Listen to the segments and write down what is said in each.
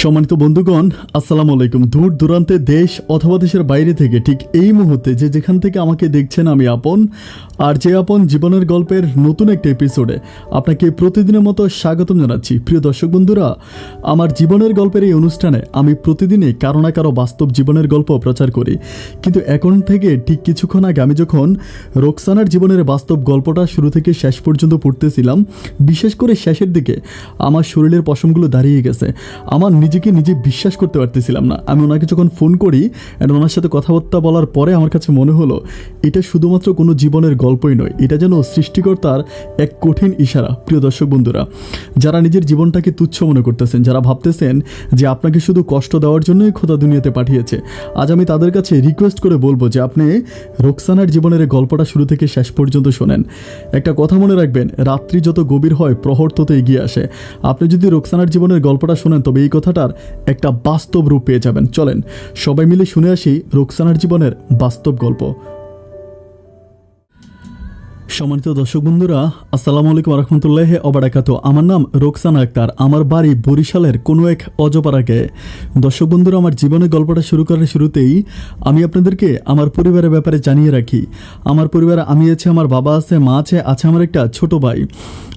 সম্মানিত বন্ধুগণ, আসসালামু আলাইকুম। দূর দূরান্তে দেশ অথবা দেশের বাইরে থেকে ঠিক এই মুহূর্তে যে যেখান থেকে আমাকে দেখছেন, আমি আপন আর যে আপন জীবনের গল্পের নতুন একটা এপিসোডে আপনাকে প্রতিদিনের মতো স্বাগতম জানাচ্ছি। প্রিয় দর্শক বন্ধুরা, আমার জীবনের গল্পের এই অনুষ্ঠানে আমি প্রতিদিনই কারো না কারো বাস্তব জীবনের গল্প প্রচার করি, কিন্তু এখন থেকে ঠিক কিছুক্ষণ আগে আমি যখন রোকসানার জীবনের বাস্তব গল্পটা শুরু থেকে শেষ পর্যন্ত পড়তেছিলাম, বিশেষ করে শেষের দিকে আমার শরীরের পশমগুলো দাঁড়িয়ে গেছে। আমার নিজেকে নিজে বিশ্বাস করতে পারতেছিলাম না। আমি ওনাকে যখন ফোন করি অ্যান্ড ওনার সাথে কথাবার্তা বলার পরে আমার কাছে মনে হলো এটা শুধুমাত্র কোনো জীবনের গল্পই নয়, এটা যেন সৃষ্টিকর্তার এক কঠিন ইশারা। প্রিয় দর্শক বন্ধুরা, যারা নিজের জীবনটাকে তুচ্ছ মনে করতেছেন, যারা ভাবতেছেন যে আপনাকে শুধু কষ্ট দেওয়ার জন্যই খোদা দুনিয়াতে পাঠিয়েছে, আজ আমি তাদের কাছে রিকোয়েস্ট করে বলবো যে আপনি রোকসানার জীবনের গল্পটা শুরু থেকে শেষ পর্যন্ত শোনেন। একটা কথা মনে রাখবেন, রাত্রি যত গভীর হয় প্রহর তত এগিয়ে আসে। আপনি যদি রোকসানার জীবনের গল্পটা শোনেন তবে এই কথাটার একটা বাস্তব রূপ পেয়ে যাবেন। চলেন সবাই মিলে শুনে আসি রোকসানার জীবনের বাস্তব গল্প। সম্মানিত দর্শক বন্ধুরা, আসসালামু আলাইকুম রহমতুল্লাহি ওয়া বারাকাতুহু। আমার নাম রোকসানা আক্তার, আমার বাড়ি বরিশালের কোনো এক অজপাড়াকে। দর্শক বন্ধুরা, আমার জীবনের গল্পটা শুরু করার শুরুতেই আমি আপনাদেরকে আমার পরিবারের ব্যাপারে জানিয়ে রাখি। আমার পরিবারে আমি আছে, আমার বাবা আছে, মা আছে, আমার একটা ছোট ভাই।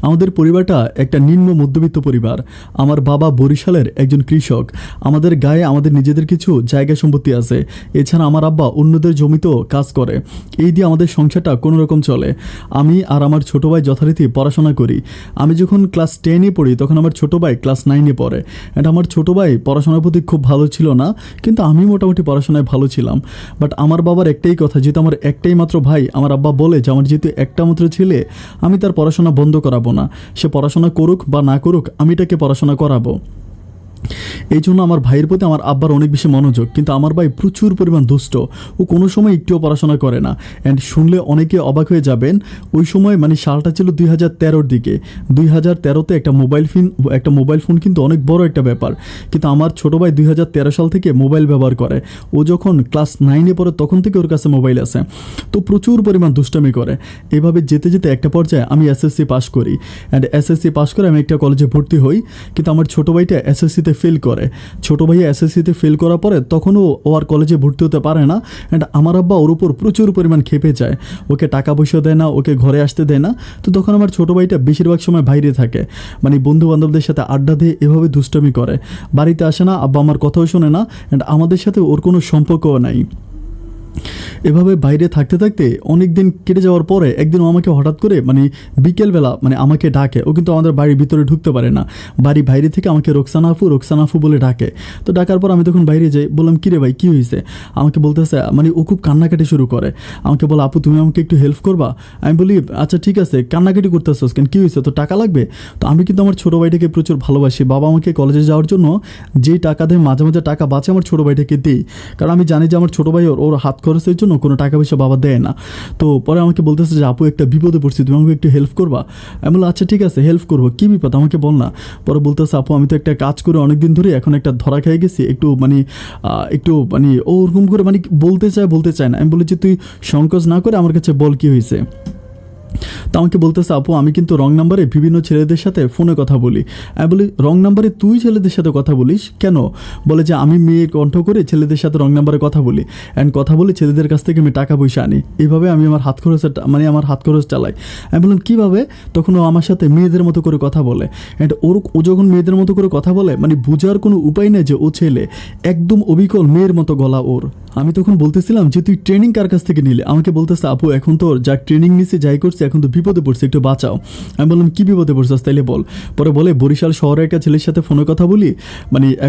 আমাদের পরিবারটা একটা নিম্ন মধ্যবিত্ত পরিবার। আমার বাবা বরিশালের একজন কৃষক। আমাদের গায়ে আমাদের নিজেদের কিছু জায়গা সম্পত্তি আছে। এছাড়া আমার আব্বা অন্যদের জমিতেও কাজ করে। এই দিয়ে আমাদের সংসারটা কোনো রকম চলে। আমি আর আমার ছোটো ভাই যথারীতি পড়াশোনা করি। আমি যখন ক্লাস 10-এ পড়ি তখন আমার ছোটো ভাই ক্লাস 9-এ পড়ে। অ্যান্ড আমার ছোটো ভাই পড়াশোনার প্রতি খুব ভালো ছিল না, কিন্তু আমি মোটামুটি পড়াশোনায় ভালো ছিলাম। বাট আমার বাবার একটাই কথা, যেহেতু আমার একটাই মাত্র ভাই, আমার আব্বা বলে যে আমার যেহেতু একটা মাত্র ছেলে, আমি তার পড়াশোনা বন্ধ করাবো না। সে পড়াশোনা করুক বা না করুক, আমি তাকে পড়াশোনা করাবো। এই জন্য আমার ভাইয়ের প্রতি আমার আব্বার অনেক বেশি মনোযোগ। কিন্তু আমার ভাই প্রচুর পরিমাণ দুষ্ট, ও কোনো সময় একটুও পড়াশোনা করে না। অ্যান্ড শুনলে অনেকে অবাক হয়ে যাবেন, ওই সময় মানে সালটা ছিল 2013-র দিকে। 2013-তে একটা মোবাইল ফোন কিন্তু অনেক বড় একটা ব্যাপার। কিন্তু আমার ছোটো ভাই 2013 সাল থেকে মোবাইল ব্যবহার করে। ও যখন ক্লাস 9-এ পড়ে তখন থেকে ওর কাছে মোবাইল আছে, তো প্রচুর পরিমাণ দুষ্টামি করে। এভাবে যেতে যেতে একটা পর্যায়ে আমি এসএসসি পাস করি। অ্যান্ড এসএসসি পাস করে আমি একটা কলেজে ভর্তি হই। কিন্তু আমার ছোটো ভাইটা এসএসসিতে ফেল করে। ছোটো ভাইয়া এসএসসিতে ফেল করার পরে তখনও ও আর কলেজে ভর্তি হতে পারে না। অ্যান্ড আমার আব্বা ওর উপর প্রচুর পরিমাণ খেপে যায়, ওকে টাকা পয়সা দেয় না, ওকে ঘরে আসতে দেয় না। তো তখন আমার ছোটো ভাইটা বেশিরভাগ সময় বাইরে থাকে, মানে বন্ধু বান্ধবদের সাথে আড্ডা দিয়ে এভাবে দুষ্টামি করে। বাড়িতে আসে না, আব্বা আমার কথাও শোনে না। অ্যান্ড আমাদের সাথে ওর কোনো সম্পর্কও নাই। এভাবে বাইরে থাকতে থাকতে অনেক দিন কেটে যাওয়ার পরে একদিন ও আমাকে হঠাৎ করে বিকেলবেলা আমাকে ডাকে। ও কিন্তু আমাদের বাড়ির ভিতরে ঢুকতে পারে না, বাড়ি বাইরে থেকে আমাকে রোকসানা আপু বলে ডাকে। তো ডাকার পর আমি তখন বাইরে যাই, বললাম কিরে ভাই কী হয়েছে? আমাকে বলতেছে ও খুব কান্নাকাটি শুরু করে। আমাকে বলো আপু তুমি আমাকে একটু হেল্প করবা? আমি বলি আচ্ছা ঠিক আছে, কান্নাকাটি করতেছস কেন, কী হয়েছে, তো টাকা লাগবে? তো আমি কিন্তু আমার ছোটো ভাইটাকে প্রচুর ভালোবাসি। বাবা আমাকে কলেজে যাওয়ার জন্য যেই টাকা দেয়, মাঝে মাঝে টাকা বাঁচে আমার ছোটো ভাইটাকে দিই, কারণ আমি জানি যে আমার ছোটো ভাই ওর হাত খরচের জন্য কোনো টাকা পয়সা বাবা দেয় না। তো পরে আমাকে বলতেছে যে আপু একটা বিপদে পড়ছি, তুমি আমাকে একটু হেল্প করবা? আমি বললাম আচ্ছা ঠিক আছে হেল্প করবো, কী বিপদ আমাকে বল না। পরে বলতেছে আপু আমি তো একটা কাজ করে অনেক দিন ধরে এখন একটা ধরা খেয়ে গেছি, একটু ওরকম করে বলতে চায় না। আমি বলি যে তুই সংকোচ না করে আমার কাছে বল কী হয়েছে। তো আমাকে বলতেছে আপু আমি কিন্তু রং নাম্বারে বিভিন্ন ছেলেদের সাথে ফোনে কথা বলি। আমি বলি রং নাম্বারে তুই ছেলেদের সাথে কথা বলিস কেন? বলে যে আমি মেয়ে কণ্ঠ করে ছেলেদের সাথে রং নাম্বারে কথা বলি, অ্যান্ড কথা বলে ছেলেদের কাছ থেকে আমি টাকা পয়সা আনি, এইভাবে আমি আমার হাত খরচ চালাই। আমি বললাম কীভাবে? তখন ও আমার সাথে মেয়েদের মতো করে কথা বলে। অ্যান্ড ও যখন মেয়েদের মতো করে কথা বলে বোঝার কোনো উপায় নেই যে ও ছেলে, একদম অবিকল মেয়ের মতো গলা ওর। আমি তখন বলতেছিলাম যে তুই ট্রেনিং কার কাছ থেকে নিলে? আমাকে বলতেছে আপু এখন তো যা ট্রেনিং নিছে যাই করছে এখন তো বিপদে পড়ছে, একটু বাঁচাও। আমি বললাম কী বিপদে পড়ছিস তাইলে বল। পরে বলে বরিশাল শহরে একটা ছেলের সাথে ফোনে কথা বলি,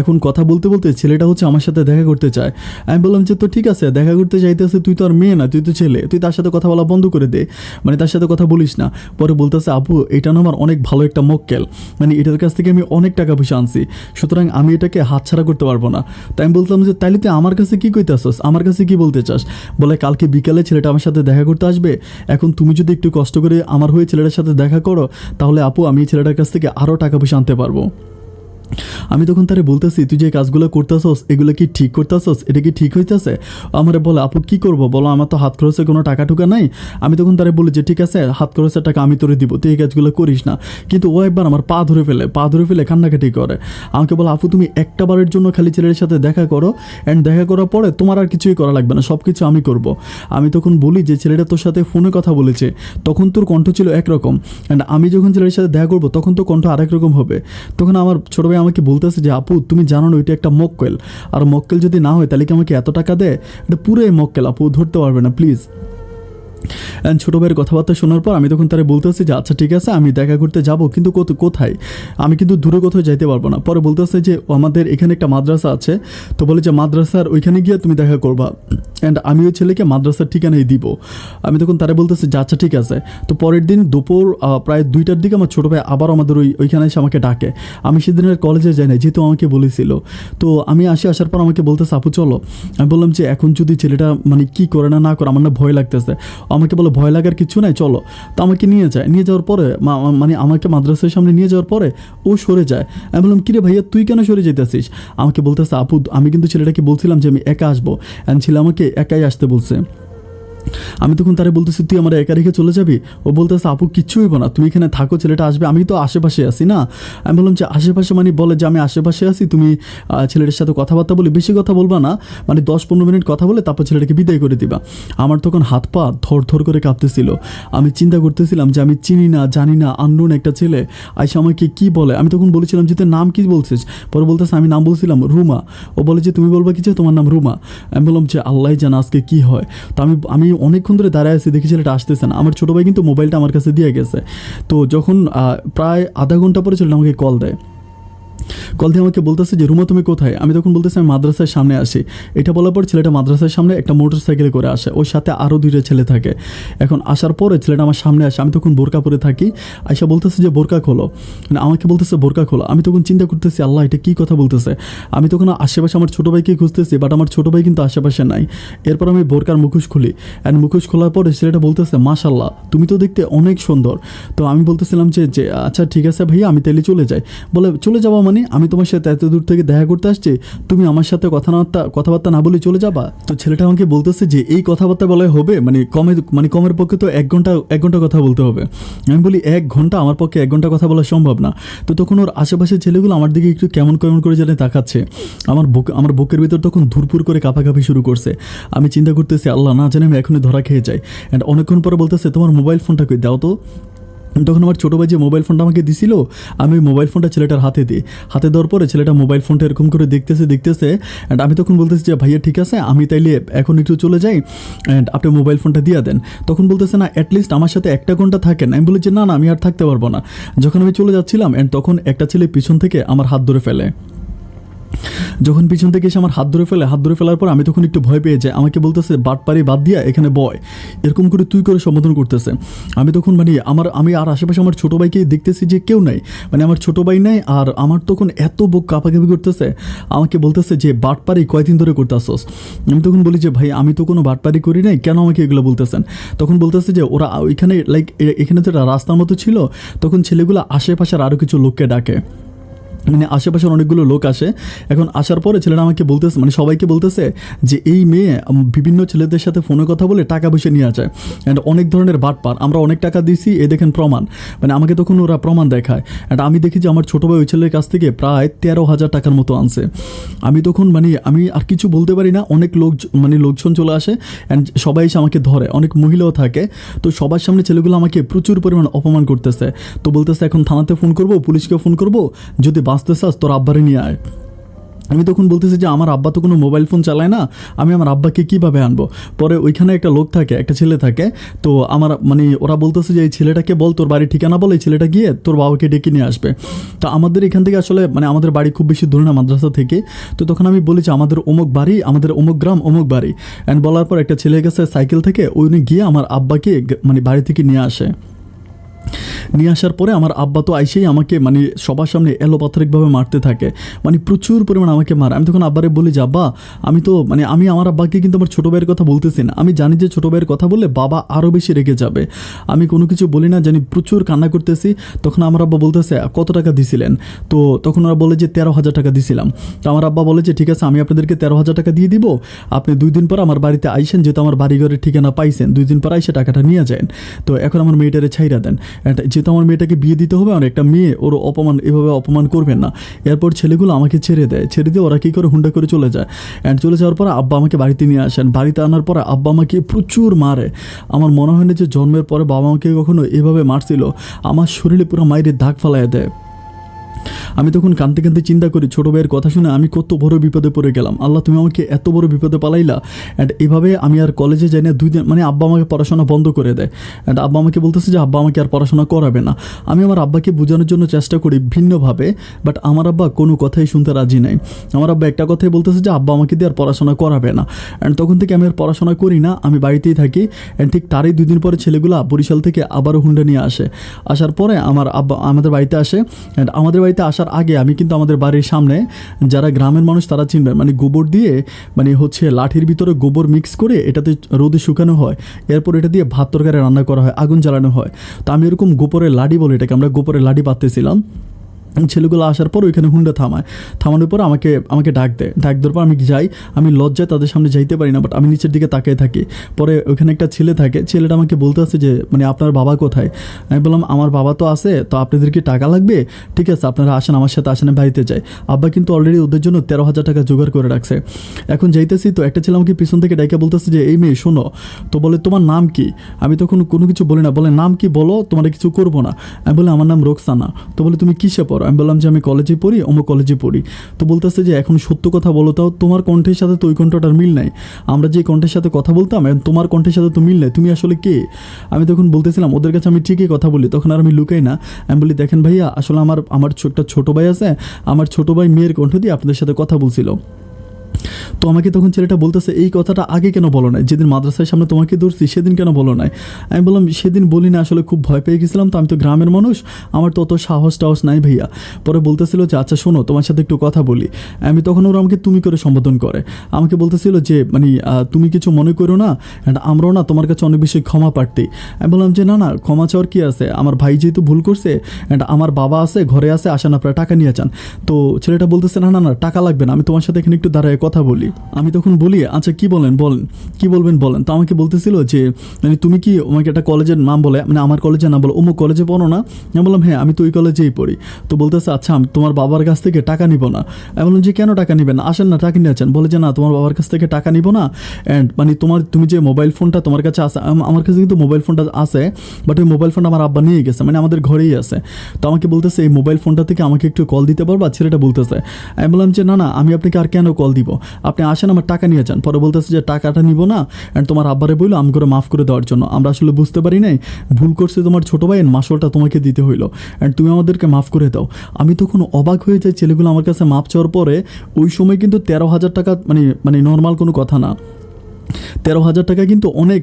এখন কথা বলতে বলতে ছেলেটা হচ্ছে আমার সাথে দেখা করতে চায়। আমি বললাম যে তো ঠিক আছে দেখা করতে চাইতেছে, তুই তো আর মেয়ে না, তুই তো ছেলে, তুই তার সাথে কথা বলা বন্ধ করে দে, তার সাথে কথা বলিস না। পরে বলতেছে আপু এটা না আমার অনেক ভালো একটা মক্কেল, এটার কাছ থেকে আমি অনেক টাকা পয়সা আনছি, সুতরাং আমি এটাকে হাতছাড়া করতে পারবো না। তাই আমি বলতাম যে তাইলে তুই আমার কাছে কী কইতেছস, আমার কাছে কি বলতে চাস? বলে কালকে বিকালে ছেলেটা আমার সাথে দেখা করতে আসবে, এখন তুমি যদি একটু কষ্ট করে আমার হয়ে ছেলেটার সাথে দেখা করো তাহলে আপু আমি ছেলেটার কাছ থেকে আরও টাকা পয়সা আনতে পারবো। আমি তখন তারে বলতেছি, তুই যে কাজগুলো করতেছস এগুলো কি ঠিক করতেছস, এটা কি ঠিক হইতেছে? আমারে বলে, আপু কি করব বলো, আমার তো হাত খরচে কোনো টাকা টুকা নাই। আমি তখন তারে বলি যে ঠিক আছে, হাত খরচের টাকা আমি তোরে দিব, তুই এই কাজগুলো করিস না। কিন্তু ও একবার আমার পা ধরে ফেলে কান্নাকাটি করে। আমাকে বলে, আপু তুমি একটা বারের জন্য খালি ছেলের সাথে দেখা করো, অ্যান্ড দেখা করার পরে তোমার আর কিছুই করা লাগবে না, সব কিছু আমি করব। আমি তখন বলি যে ছেলেটা তোর সাথে ফোনে কথা বলেছে, তখন তোর কণ্ঠ ছিল একরকম, অ্যান্ড আমি যখন ছেলের সাথে দেখা করবো তখন তো কণ্ঠ আরেক রকম হবে। তখন আমার ছোটো ভাই আমাকে বলতেছে যে আপু তুমি জানো না ওইটা একটা মক্কেল, আর মক্কেল যদি না হয় তাহলে কি আমাকে এত টাকা দেয়? এটা পুরোই মক্কেল, আপু ধরতে পারবে না প্লিজ। অ্যান্ড ছোটো ভাইয়ের কথাবার্তা শোনার পর আমি তখন তারা বলতেছি যে আচ্ছা ঠিক আছে, আমি দেখা করতে যাব, কিন্তু কোথায়? আমি কিন্তু দূরে কোথাও যাইতে পারবো না। পরে বলতেছে যে আমাদের এখানে একটা মাদ্রাসা আছে, তো বলে যে মাদ্রাসার ওইখানে গিয়ে তুমি দেখা করবা, অ্যান্ড আমি ওই ছেলেকে মাদ্রাসার ঠিকানাই দিব। আমি তখন তারা বলতেছি যে আচ্ছা ঠিক আছে। তো পরের দিন দুপুর প্রায় 2টার দিকে আমার ছোটো ভাই আবার আমাদের ওইখানে এসে আমাকে ডাকে। আমি সেদিনের কলেজে যাই না, যেহেতু আমাকে বলেছিল। তো আমি আসার পর আমাকে বলতেছে আপু চলো। আমি বললাম যে এখন যদি ছেলেটা মানে কী করে না করে, আমার না ভয় লাগতেছে। আমাকে বলে ভয় লাগার কিছু নাই, চলো। তো আমাকে নিয়ে যাওয়ার পরে মানে আমাকে মাদ্রাসার সামনে নিয়ে যাওয়ার পরে ও সরে যায়। আমি বললাম কিরে ভাইয়া তুই কেন সরে যেতেছিস? আমাকে বলতেছে আপু আমি কিন্তু ছেলেটাকে বলছিলাম যে আমি একা আসবো, অ্যান্ড ছেলে আমাকে একাই আসতে বলছে। আমি তখন তারে বলতেছি তুই আমার একা রেখে চলে যাবি? ও বলতেছে আপু কিচ্ছু হইব না, তুমি এখানে থাকো, ছেলেটা আসবে, আমি তো আশেপাশে আছি না। আমি বললাম যে আশেপাশে মানে বলে যে আমি আশেপাশে আছি, তুমি ছেলেটার সাথে কথাবার্তা বলে, বেশি কথা বলবা না, মানে 10-15 মিনিট কথা বলে তারপর ছেলেটাকে বিদায় করে দিবা। আমার তখন হাত পা থর করে কাঁপতেছিল। আমি চিন্তা করতেছিলাম যে আমি চিনি না জানি না আননোন একটা ছেলে আইসা আমাকে কি বলে। আমি তখন বলেছিলাম যে তোর নাম কি বলছিস? পরে বলতেছে আমি নাম বলছিলাম রুমা। ও বলে যে তুমি বলবা কিছু, তোমার নাম রুমা। আমি বললাম যে আল্লাহ জানে আজকে কি হয়। তো আমি অনেকক্ষণ ধরে দাঁড়ায় আছি, দেখি ছেলেটা আসতেছে না। আমার ছোটো ভাই কিন্তু মোবাইলটা আমার কাছে দিয়ে গেছে। তো যখন প্রায় আধা ঘন্টা পরে ছেলেটা আমাকে কল দিয়ে আমাকে বলতেছে যে রুমা তুমি কোথায়? আমি তখন বলতেছি আমি মাদ্রাসার সামনে আসি। এটা বলার পর ছেলেটা মাদ্রাসার সামনে একটা মোটর সাইকেলে করে আসে, ওর সাথে আরও 2টা ছেলে থাকে। এখন আসার পরে ছেলেটা আমার সামনে আসে, আমি তখন বোরকা পরে থাকি। আয়সা বলতেছে যে বোরকা খোলো, মানে আমাকে বলতেছে বোরকা খোলো। আমি তখন চিন্তা করতেছি আল্লাহ এটা কী কথা বলতেছে। আমি তখন আশেপাশে আমার ছোটো ভাইকে খুঁজতেছি, বাট আমার ছোটো ভাই কিন্তু আশেপাশে নাই। এরপর আমি বোরকার মুখোশ খুলি, অ্যান্ড মুখোশ খোলার পরে ছেলেটা বলতেছে মাশাল্লাহ তুমি তো দেখতে অনেক সুন্দর। তো আমি বলতেছিলাম যে আচ্ছা ঠিক আছে ভাইয়া আমি তাইলে চলে যাই। বলে চলে যাবো মানে আমি তোমার সাথে এত দূর থেকে দেখা করতে আসছি, তুমি আমার সাথে কথাবার্তা না বলে চলে যাবা? তো ছেলেটা আমাকে বলতেছে যে এই কথাবার্তা বলাই হবে, মানে কমের পক্ষে তো 1 ঘন্টা কথা বলতে হবে। আমি বলি 1 ঘন্টা? আমার পক্ষে 1 ঘন্টা কথা বলা সম্ভব না। তো তখন ওর আশেপাশের ছেলেগুলো আমার দিকে একটু কেমন করে যেন তাকাচ্ছে। আমার বুকের ভিতর তখন ধুরপুর করে কাঁপাকাঁপি শুরু করছে। আমি চিন্তা করতেছি আল্লাহ না জানি আমি এখনই ধরা খেয়ে যাই। অ্যান্ড অনেকক্ষণ পরে বলতেছে তোমার মোবাইল ফোনটা কই দাও তো। তখন আমার ছোটো ভাই যে মোবাইল ফোনটা আমাকে দিছিল, আমি ওই মোবাইল ফোনটা ছেলেটার হাতে দেওয়ার পরে ছেলেটা মোবাইল ফোনটা এরকম করে দেখতেছে। অ্যান্ড আমি তখন বলতেছি যে ভাইয়া ঠিক আছে আমি তাইলে এখন একটু চলে যাই, অ্যান্ড আপনি মোবাইল ফোনটা দিয়ে দেন। তখন বলতেছে না অ্যাটলিস্ট আমার সাথে 1 ঘন্টা থাকেন। আমি বলি যে না আমি আর থাকতে পারবো না। যখন আমি চলে যাচ্ছিলাম, অ্যান্ড তখন একটা ছেলে পিছন থেকে আমার হাত ধরে ফেলে। যখন পিছন থেকে এসে আমার হাত ধরে ফেলার পর আমি তখন একটু ভয় পেয়ে যাই। আমাকে বলতেছে বাটপারি বাদ দিয়া এখানে বয়, এরকম করে তুই করে সম্বোধন করতেছে। আমি তখন আমি আর আশেপাশে আমার ছোটো ভাইকে দেখতেছি যে কেউ নাই, মানে আমার ছোটো ভাই নাই। আর আমার তখন এত বুক কাঁপাকাঁপি করতেছে। আমাকে বলতেছে যে বাটপারি কয়দিন ধরে করতেছস? আমি তখন বলি যে ভাই আমি তো কোনো বাটপারি করি নাই, কেন আমাকে এগুলো বলতেছেন? তখন বলতেছে যে ওরা ওইখানে এখানে তো রাস্তার মতো ছিল, তখন ছেলেগুলো আশেপাশের আরও কিছু লোককে ডাকে, মানে আশেপাশের অনেকগুলো লোক আসে। এখন আসার পরে ছেলেরা আমাকে বলতেছে, মানে সবাইকে বলতেছে যে এই মেয়ে বিভিন্ন ছেলেদের সাথে ফোনে কথা বলে টাকা পয়সা নিয়ে আসে, অ্যান্ড অনেক ধরনের বাটপার, আমরা অনেক টাকা দিছি, এ দেখেন প্রমাণ। মানে আমাকে তখন ওরা প্রমাণ দেখায়, অ্যান্ড আমি দেখি যে আমার ছোটো ভাই ওই ছেলের কাছ থেকে প্রায় 13,000 টাকার মতো আনছে। আমি তখন আমি আর কিছু বলতে পারি না। অনেক লোকজন চলে আসে, অ্যান্ড সবাই এসে আমাকে ধরে, অনেক মহিলাও থাকে। তো সবার সামনে ছেলেগুলো আমাকে প্রচুর পরিমাণ অপমান করতেছে। তো বলতেছে এখন থানাতে ফোন করবো, পুলিশকে ফোন করবো, যদি বাঁচতে চাস তোর আব্বারে নিয়ে আয়। আমি তখন বলতেছি যে আমার আব্বা তো কোনো মোবাইল ফোন চালায় না, আমি আমার আব্বাকে কীভাবে আনবো? পরে ওইখানে একটা লোক থাকে, একটা ছেলে থাকে। তো ওরা বলতেছে যে এই ছেলেটাকে বল তোর বাড়ির ঠিকানা বল, এই ছেলেটা গিয়ে তোর বাবাকে ডেকে নিয়ে আসবে। তো আমাদের এখান থেকে আসলে আমাদের বাড়ি খুব বেশি দূরে না মাদ্রাসা থেকে। তো তখন আমি বলি যে আমাদের অমুক বাড়ি, আমাদের অমুক গ্রাম, অমুক বাড়ি। অ্যান্ড বলার পর একটা ছেলে গেছে সাইকেল থেকে, উনি গিয়ে আমার আব্বাকে বাড়ি থেকে নিয়ে আসে। নিয়ে আসার পরে আমার আব্বা তো আইসেই আমাকে মানে সবার সামনে এলোপাথারিকভাবে মারতে থাকে, মানে প্রচুর পরিমাণ আমাকে মারে। আমি তখন আব্বারে বলি যে আব্বা আমি তো মানে আমি আমার আব্বাকে কিন্তু আমার ছোটো ভাইয়ের কথা বলতেছি না, আমি জানি যে ছোটো ভাইয়ের কথা বললে বাবা আরও বেশি রেগে যাবে, আমি কোনো কিছু বলি না, জানি প্রচুর কান্না করতেছি। তখন আমার আব্বা বলতেছে কত টাকা দিছিলেন? তো তখন ওরা বলে যে 13,000 টাকা দিছিলাম। তো আমার আব্বা বলে যে ঠিক আছে আমি আপনাদেরকে 13,000 টাকা দিয়ে দিব, আপনি 2 দিন পর আমার বাড়িতে আইসেন, যেহেতু আমার বাড়িঘরের ঠিকানা পাইছেন, 2 দিন পর আইসে টাকাটা নিয়ে যান। তো এখন আমার মেয়েটারে ছাইরা দেন, যেহেতু আমার মেয়েটাকে বিয়ে দিতে হবে, আর একটা মেয়ে ওর এভাবে অপমান করবেন না। এরপর ছেলেগুলো আমাকে ছেড়ে দেয়, ছেড়ে দিয়ে ওরা কী করে হুন্ডা করে চলে যায়। অ্যান্ড চলে যাওয়ার পর আব্বা আমাকে বাড়িতে নিয়ে আসেন, বাড়িতে আনার পর আব্বা আমাকে প্রচুর মারে। আমার মনে হয় না যে জন্মের পরে বাবা আমাকে কখনো এভাবে মারছিল, আমার শরীরে পুরো মায়ের দাগ ফালাইয়া দেয়। আমি তখন কাঁদতে কাঁদতে চিন্তা করি ছোটো ভাইয়ের কথা শুনে আমি কত বড় বিপদে পড়ে গেলাম, আল্লাহ তুমি আমাকে এত বড় বিপদে পালাইলা। অ্যান্ড এভাবে আমি আর কলেজে যাই না 2 দিন, মানে আব্বা আমাকে পড়াশোনা বন্ধ করে দেয়। অ্যান্ড আব্বা আমাকে বলতেছে যে আব্বা আমাকে আর পড়াশোনা করাবে না। আমি আমার আব্বাকে বোঝানোর জন্য চেষ্টা করি ভিন্নভাবে, বাট আমার আব্বা কোনো কথাই শুনতে রাজি নাই। আমার আব্বা একটা কথাই বলতেছে যে আব্বা আমাকে দিয়ে আর পড়াশোনা করাবে না। অ্যান্ড তখন থেকে আমি আর পড়াশোনা করি না, আমি বাড়িতেই থাকি। অ্যান্ড ঠিক তারই 2 দিন পরে ছেলেগুলো বরিশাল থেকে আবারও হুন্ডা নিয়ে আসে। আসার পরে আমার আব্বা আমাদের বাড়িতে আসে। অ্যান্ড আমাদের বাড়িতে আসার আগে আমি কিন্তু আমাদের বাড়ির সামনে যারা গ্রামের মানুষ তারা চিনবেন, মানে গোবর দিয়ে মানে হচ্ছে লাঠির ভিতরে গোবর মিক্স করে এটাতে রোদে শুকানো হয়, এরপর এটা দিয়ে ভাত তরকারি রান্না করা হয়, আগুন জ্বালানো হয়। তো আমি এরকম গোবরের লাডি বলি এটাকে, আমরা গোবরের লাডি পাততেছিলাম। ছেলেগুলো আসার পর ওইখানে হুন্ডা থামানোর পর আমাকে ডাক দেওয়ার পর আমি যাই। আমি লজ্জায় তাদের সামনে যাইতে পারি না, বাট আমি নিচের দিকে তাকিয়ে থাকি। পরে ওইখানে একটা ছেলে থাকে, ছেলেটা আমাকে বলতে আছে যে মানে আপনার বাবা কোথায়? আমি বললাম আমার বাবা তো আছে, তো আপনাদের কি টাকা লাগবে? ঠিক আছে আপনারা আসেন, আমার সাথে আসেন, বাড়িতে যাই। আব্বা কিন্তু অলরেডি ওদের জন্য 13,000 টাকা জোগাড় করে রাখছে। এখন যাইতেছি তো একটা ছেলে আমাকে পিছন থেকে ডাইকা বলতেছে যে এই মেয়ে শোনো, তো বলে তোমার নাম কি? আমি তখন কোনো কিছু বলি না, বলে নাম কি বলো, তোমার কিছু করবো না। আমি বলি আমার নাম রোকসানা। তো বলে তুমি কিসে পড়ো? আমি বললাম যে আমি কলেজে পড়ি, অমুক কলেজে পড়ি। তো বলতেছে যে এখন সত্য কথা বলো, তাও তোমার কণ্ঠের সাথে তো ওই কণ্ঠটার মিল নাই, আমরা যে কণ্ঠের সাথে কথা বলতাম তোমার কণ্ঠের সাথে তো মিল নাই, তুমি আসলে কে? আমি তখন বলতেছিলাম ওদের কাছে আমি ঠিকই কথা বলি, তখন আর আমি লুকাই না। আমি বলি দেখেন ভাইয়া, আসলে আমার একটা ছোটো ভাই আছে, আমার ছোটো ভাই মেয়ের কণ্ঠ দিয়ে আপনাদের সাথে কথা বলছিল। তো আমাকে তখন ছেলেটা বলতেছে এই কথাটা আগে কেন বলো নাই, যেদিন মাদ্রাসার সামনে তোমাকে ধরছি সেদিন কেন বলো নাই? আমি বললাম সেদিন বলি না, আসলে খুব ভয় পেয়ে গেছিলাম, তো আমি তো গ্রামের মানুষ, আমার তো অত সাহস টাহস নাই ভাইয়া। পরে বলতেছিল যে আচ্ছা শোনো তোমার সাথে একটু কথা বলি। আমি তখন ওরা আমাকে তুমি করে সম্বোধন করে, আমাকে বলতেছিল যে মানে তুমি কিছু মনে করো না, অ্যান্ড আমরাও না তোমার কাছে অনেক বেশি ক্ষমা প্রার্থী। আমি বললাম যে না ক্ষমা চাওয়ার কী আছে, আমার ভাই যেহেতু ভুল করছে, অ্যান্ড আমার বাবা আছে ঘরে আছে, আসেন আপনারা টাকা নিয়ে যান। তো ছেলেটা বলতেছে না টাকা লাগবে না, আমি তোমার সাথে এখানে একটু দাঁড়ায় কথা বলি। আমি তখন বলি আচ্ছা কি বলেন কি বলবেন বলেন। তো আমাকে বলতেছিল যে মানে তুমি কি আমাকে একটা কলেজের নাম বলে, মানে আমার কলেজের নাম বলো, অমুক কলেজে পড়ো না? আমি বললাম হ্যাঁ আমি তো ওই কলেজেই পড়ি। তো বলতেছে আচ্ছা আমি তোমার বাবার কাছ থেকে টাকা নিব না। আমি বললাম যে কেন টাকা নিবেন, আসেন না টাকা নিয়ে আছেন। বলে যে না তোমার বাবার কাছ থেকে টাকা নিব না, অ্যান্ড মানে তুমি যে মোবাইল ফোনটা তোমার কাছে আছে, আমার কাছে কিন্তু মোবাইল ফোনটা আছে, বাট ওই মোবাইল ফোনটা আমার আব্বা নিয়ে গেছে, মানে আমাদের ঘরেই আছে। তো আমাকে বলতেছে এই মোবাইল ফোনটা থেকে আমাকে একটু কল দিতে পারবা, ছেলেটা বলতেছে। আমি বললাম যে না আমি আপনাকে আর কেন কল দিব, আপনি আসেন আমার টাকা নিয়ে যান। পরে বলতেছে যে টাকাটা নিব না, অ্যান্ড তোমার আব্বারে বললো আমি করে মাফ করে দেওয়ার জন্য, আমরা আসলে বুঝতে পারি নাই, ভুল করছে তোমার ছোটো ভাইয়ের মাসলটা তোমাকে দিতে হইলো, অ্যান্ড তুমি আমাদেরকে মাফ করে দাও। আমি তখন অবাক হয়ে যাই, ছেলেগুলো আমার কাছে মাফ চাওয়ার পরে ওই সময় কিন্তু 13,000 টাকা মানে নর্মাল কোনো কথা না, 13,000 টাকা কিন্তু অনেক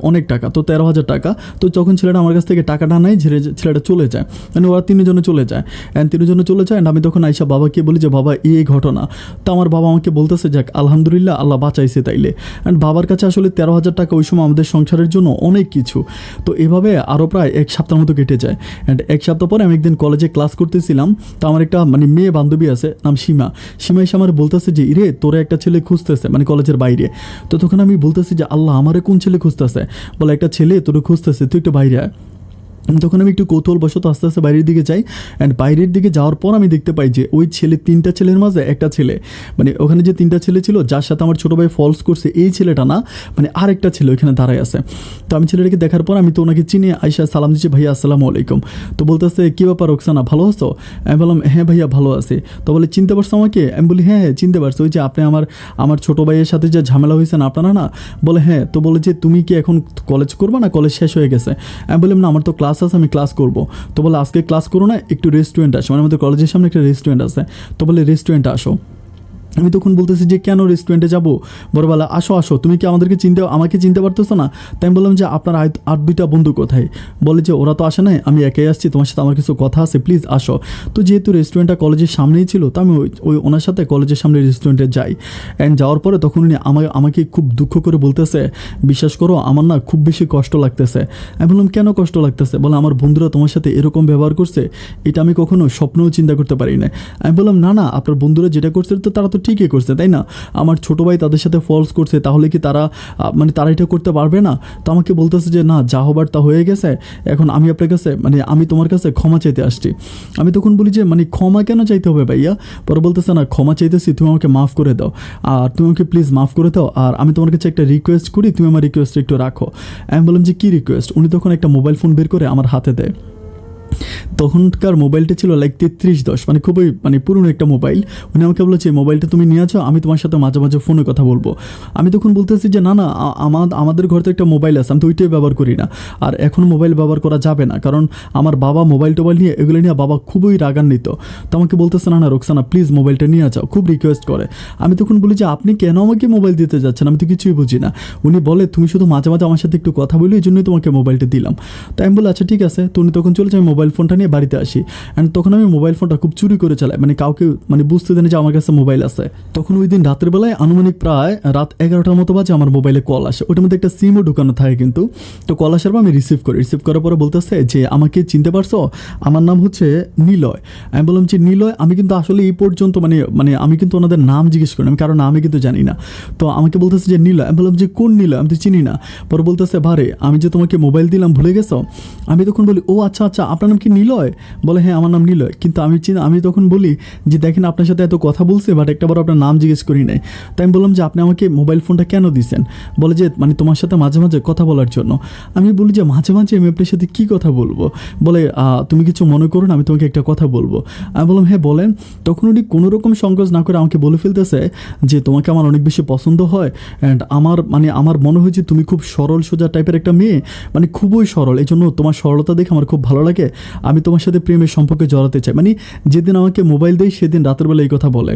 অনেক টাকা। তো 13,000 টাকা, তো যখন ছেলেটা আমার কাছ থেকে টাকাটা নেয়, ছেলেটা চলে যায়, মানে ওরা 3 জনে চলে যায়, অ্যান্ড 3 জনে চলে যায়। অ্যান্ড আমি তখন আইসা বাবাকে বলি যে বাবা এই ঘটনা। তো আমার বাবা আমাকে বলতেছে যাক আলহামদুলিল্লাহ আল্লাহ বাঁচাইছে তাইলে। অ্যান্ড বাবার কাছে আসলে 13,000 টাকা ওই সময় আমাদের সংসারের জন্য অনেক কিছু। তো এভাবে আরও প্রায় 1 সপ্তাহ মতো কেটে যায়। অ্যান্ড 1 সপ্তাহ পরে আমি একদিন কলেজে ক্লাস করতেছিলাম, তো আমার একটা মেয়ে বান্ধবী আছে, নাম সীমা এসে আমার বলতেছে যে ইরে তোরা একটা ছেলে খুঁজতেছে, মানে কলেজের বাইরে। তো তখন আমি বলতেছি যে আল্লাহ আমারে কোন ছেলে খুঁজতেছে? বলে একটা ছেলে তোর খুঁজতেছে, তুই একটু বাইরে আয়। তখন আমি একটু কৌতূহলবশত আস্তে আস্তে বাইরের দিকে যাই, অ্যান্ড বাইরের দিকে যাওয়ার পর আমি দেখতে পাই যে ওই 3টা ছেলের মাঝে একটা ছেলে, মানে ওখানে যে 3টা ছেলে ছিল যার সাথে আমার ছোটো ভাই ফলস করছে এই ছেলেটা না, মানে আরেকটা ছেলে ওইখানে দাঁড়ায় আছে। তো আমি ছেলেটাকে দেখার পর আমি তো ওনাকে চিনি, আইসা সালাম দিচ্ছি ভাইয়া আসসালামু আলাইকুম। তো বলতেছে কী ব্যাপার রোকসানা ভালো আছো? আমি বললাম হ্যাঁ ভাইয়া ভালো আছি। তো বলে চিনতে পারছো আমাকে? আমি বলি হ্যাঁ চিনতে পারছো, ওই যে আপনি আমার ছোটো ভাইয়ের সাথে যে ঝামেলা হয়েছে না আপনারা না? বলে হ্যাঁ। তো বলে যে তুমি কি এখন কলেজ করবা না কলেজ শেষ হয়ে গেছে? আমি বললাম না আমার তো ক্লাস আছে, আমি ক্লাস করবো। তো বলে আজকে ক্লাস করো না, একটু রেস্টুরেন্ট আসো, মানে আমাদের কলেজের সামনে একটা রেস্টুরেন্ট আছে, তো বলে রেস্টুরেন্টে আসো। আমি তখন বলতেছি যে কেন রেস্টুরেন্টে যাবো, বড়বেলা আসো আসো, তুমি কি আমাকে চিনতে পারতেছো না? তাই আমি বললাম যে আপনার আর দুইটা বন্ধু কোথায়? বলে যে ওরা তো আসে নাই, আমি একাই আসছি, তোমার সাথে আমার কিছু কথা আছে, প্লিজ আসো। তো যেহেতু রেস্টুরেন্টটা কলেজের সামনেই ছিল, তো আমি ওই ওনার সাথে কলেজের সামনে রেস্টুরেন্টে যাই। অ্যান্ড যাওয়ার পরে তখন উনি আমাকে খুব দুঃখ করে বলতেছে, বিশ্বাস করো আমার না খুব বেশি কষ্ট লাগতেছে। আমি বললাম কেন কষ্ট লাগতেছে? বলে আমার বন্ধুরা তোমার সাথে এরকম ব্যবহার করছে, এটা আমি কখনো স্বপ্নেও চিন্তা করতে পারি না। আমি বললাম না না, আপনার বন্ধুরা যেটা করছে তো তারা তো ঠিকই করছে, তাই না? আমার ছোটো ভাই তাদের সাথে ফলস করছে, তাহলে কি তারা তারা এটা করতে পারবে না? তো আমাকে বলতেছে যে না, যা হবার তা হয়ে গেছে, এখন আমি আপনার কাছে আমি তোমার কাছে ক্ষমা চাইতে আসছি। আমি তখন বলি যে ক্ষমা কেন চাইতে হবে ভাইয়া? পরে বলতেছে না, ক্ষমা চাইতেছি, তুমি আমাকে মাফ করে দাও, আর তুমি আমাকে প্লিজ মাফ করে দাও, আর আমি তোমার কাছে একটা রিকোয়েস্ট করি, তুমি আমার রিকোয়েস্টটা একটু রাখো। আমি বললাম যে কী রিকোয়েস্ট? উনি তখন একটা মোবাইল ফোন বের করে আমার হাতে দেয়। তখনকার মোবাইলটা ছিল লাইক 3310, খুবই পুরনো একটা মোবাইল। উনি আমাকে বলেছে এই মোবাইলটা তুমি নিয়ে আছো, আমি তোমার সাথে মাঝে মাঝে ফোনে কথা বলবো। আমি তখন বলতেছি যে না না, আমাদের ঘরে তো একটা মোবাইল আছে, আমি তো ওইটাই ব্যবহার করি না, আর এখন মোবাইল ব্যবহার করা যাবে না, কারণ আমার বাবা মোবাইল টোবাইল নিয়ে এগুলো নিয়ে বাবা খুবই রাগান্বিত। তো আমাকে বলতেছে না না রোকসানা, প্লিজ মোবাইলটা নিয়ে যাও, খুব রিকোয়েস্ট করে। আমি তখন বলি যে আপনি কেন আমাকে মোবাইল দিতে যাচ্ছেন, আমি তো কিছুই বুঝি না। উনি বলে তুমি শুধু মাঝে মাঝে আমার সাথে একটু কথা বলি, এই জন্যই তোমাকে মোবাইলটা দিলাম। তাই আমি বলি আচ্ছা ঠিক আছে। তো উনি তখন চলে যায়, আমি মোবাইল ফোনটা নিয়ে বাড়িতে আসি। অ্যান্ড তখন আমি মোবাইল ফোনটা খুব চুরি করে চালাই, কাউকে বুঝতে দেন যে আমার কাছে মোবাইল আছে। তখন ওই দিন রাতের বেলায় আনুমানিক প্রায় রাত 11টার মতো বাজে আমার মোবাইলে কল আসে, ওটার মধ্যে একটা সিমও ঢুকানো থাকে কিন্তু। তো কল আসার পর আমি রিসিভ করার পরে বলতেছে যে আমাকে চিনতে পারছো, আমার নাম হচ্ছে নিলয়। আমি বললাম যে নিলয়, আমি কিন্তু আসলে এই পর্যন্ত আমি কিন্তু ওনাদের নাম জিজ্ঞেস করি, আমি কারো নামই কিন্তু জানি না। তো আমাকে বলতেছে যে নিলয়। আমি বললাম যে কোন নিলয়, আমি তো চিনি না। পরে বলতেছে ভারে, আমি যে তোমাকে মোবাইল দিলাম ভুলে গেছো? আমি তখন বলি ও আচ্ছা আচ্ছা, আপনার নাম কি নিলয়? বলে হ্যাঁ আমার নাম নিলয়, কিন্তু আমি তখন বলি যে দেখেন আপনার সাথে এত কথা বলছে, বাট একটাবার আপনার নাম জিজ্ঞেস করি নাই। তাই আমি বললাম যে আপনি আমাকে মোবাইল ফোনটা কেন দিয়েছেন? বলে যে তোমার সাথে মাঝে মাঝে কথা বলার জন্য। আমি বলি যে মাঝে মাঝে আমি আপনার সাথে কী কথা বলবো? বলে তুমি কিছু মনে করো না, আমি তোমাকে একটা কথা বলবো। আমি বললাম হ্যাঁ বলেন। তখন উনি কোনো রকম সংকোচ না করে আমাকে বলে ফেলতেছে যে তোমাকে আমার অনেক বেশি পছন্দ হয়, অ্যান্ড আমার মনে হয় যে তুমি খুব সরল সোজা টাইপের একটা মেয়ে, খুবই সরল, এই জন্য তোমার সরলতা দেখে আমার খুব ভালো লাগে, আমি তোমার সাথে প্রেমের সম্পর্কে জড়াতে চাই। যেদিন আমাকে মোবাইল দেয় সেদিন রাতের বেলা এই কথা বলে।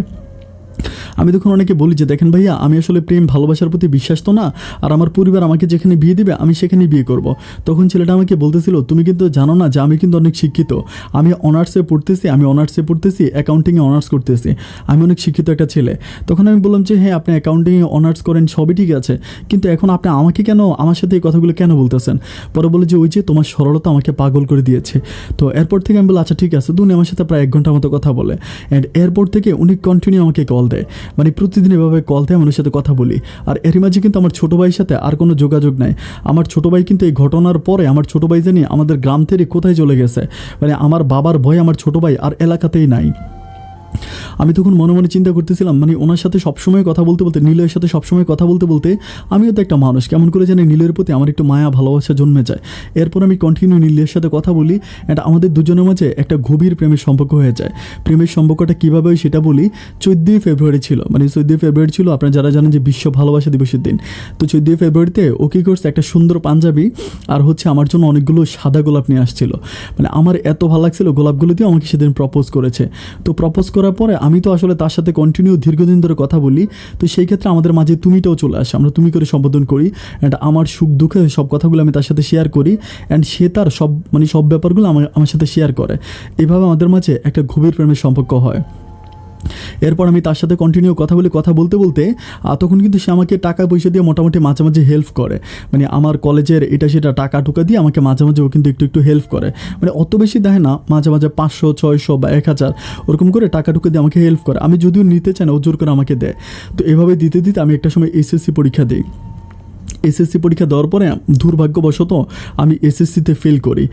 আমি তখন অনেকে বলি যে দেখেন ভাইয়া, আমি আসলে প্রেম ভালোবাসার প্রতি বিশ্বাস তো না, আর আমার পরিবার আমাকে যেখানে বিয়ে দিবে আমি সেখানেই বিয়ে করব। তখন ছেলেটা আমাকে বলতেছিল তুমি কিন্তু জানো না যে আমি কিন্তু অনেক শিক্ষিত, আমি অনার্সে পড়তেছি, অ্যাকাউন্টিংয়ে অনার্স করতেছি, আমি অনেক শিক্ষিত একটা ছেলে। তখন আমি বললাম যে হ্যাঁ আপনি অ্যাকাউন্টিংয়ে অনার্স করেন, সবই ঠিক আছে, কিন্তু এখন আপনি আমাকে কেন, আমার সাথে এই কথাগুলো কেন বলতেছেন? পরে বলে যে ওই যে তোমার সরলতা আমাকে পাগল করে দিয়েছে। তো এরপর থেকে আমি বলি আচ্ছা ঠিক আছে। তো উনি আমার সাথে প্রায় 1 ঘন্টার মতো কথা বলে, অ্যান্ড এরপর থেকে উনি কন্টিনিউ আমাকে কল দেয়, প্রতিদিন এভাবে কল দিয়ে আমার সাথে কথা বলি। আর এরই মাঝে কিন্তু আমার ছোটো ভাইয়ের সাথে আর কোনো যোগাযোগ নাই। আমার ছোটো ভাই কিন্তু এই ঘটনার পরে আমার ছোটো ভাই জানি আমাদের গ্রাম থেকে কোথায় চলে গেছে, আমার বাবার ভয়ে আমার ছোটো ভাই আর এলাকাতেই নাই। আমি তখন মনে মনে চিন্তা করতেছিলাম, ওনার সাথে সবসময় কথা বলতে বলতে, নীলয়ের সাথে সবসময় কথা বলতে বলতে আমিও তো একটা মানুষ, কেমন করে জানি নীলের প্রতি আমার একটু মায়া ভালোবাসা জন্মে যায়। এরপর আমি কন্টিনিউ নীলের সাথে কথা বলি, এটা আমাদের দুজনের মাঝে একটা গভীর প্রেমের সম্পর্ক হয়ে যায়। প্রেমের সম্পর্কটা কীভাবে হয় সেটা বলি। 14ই ফেব্রুয়ারি ছিল, 14ই ফেব্রুয়ারি ছিল, আপনারা যারা জানেন যে বিশ্ব ভালোবাসা দিবসের দিন। তো 14ই ফেব্রুয়ারিতে ও কী করছে, একটা সুন্দর পাঞ্জাবি আর আমার জন্য অনেকগুলো সাদা গোলাপ নিয়ে আসছিল। আমার এত ভালো লাগছিল গোলাপগুলো দিয়ে আমাকে সেদিন প্রপোজ করেছে। তো প্রপোজ করার পরে আমি তো আসলে তার সাথে কন্টিনিউ দীর্ঘদিন ধরে কথা বলি। তো সেই ক্ষেত্রে আমাদের মাঝে তুমিটাও চলে আসে, আমরা তুমি করে সম্বোধন করি, অ্যান্ড আমার সুখ দুঃখে সব কথাগুলো আমি তার সাথে শেয়ার করি, অ্যান্ড সে তার সব ব্যাপারগুলো আমার সাথে শেয়ার করে। এভাবে আমাদের মাঝে একটা গভীর প্রেমের সম্পর্ক হয়। এরপর আমি তার সাথে কন্টিনিউ কথা বলতে বলতে তখন কিন্তু সে আমাকে টাকা পয়সা দিয়ে মোটামুটি মাঝে মাঝে হেল্প করে, আমার কলেজের এটা সেটা টাকা টুকা দিয়ে আমাকে মাঝে মাঝে ও কিন্তু একটু হেল্প করে, অত বেশি দেয় না, মাঝে মাঝে 500, 600 বা 1000 ওরকম করে টাকা টুকা দিয়ে আমাকে হেল্প করে। আমি যদিও নিতে চাই না, ও জোর করে আমাকে দেয়। তো এভাবে দিতে দিতে আমি একটা সময় এসএসসি পরীক্ষা দিই। এসএসসি পরীক্ষা দেওয়ার পরে দুর্ভাগ্যবশত আমি এসএসসিতে ফেল করি,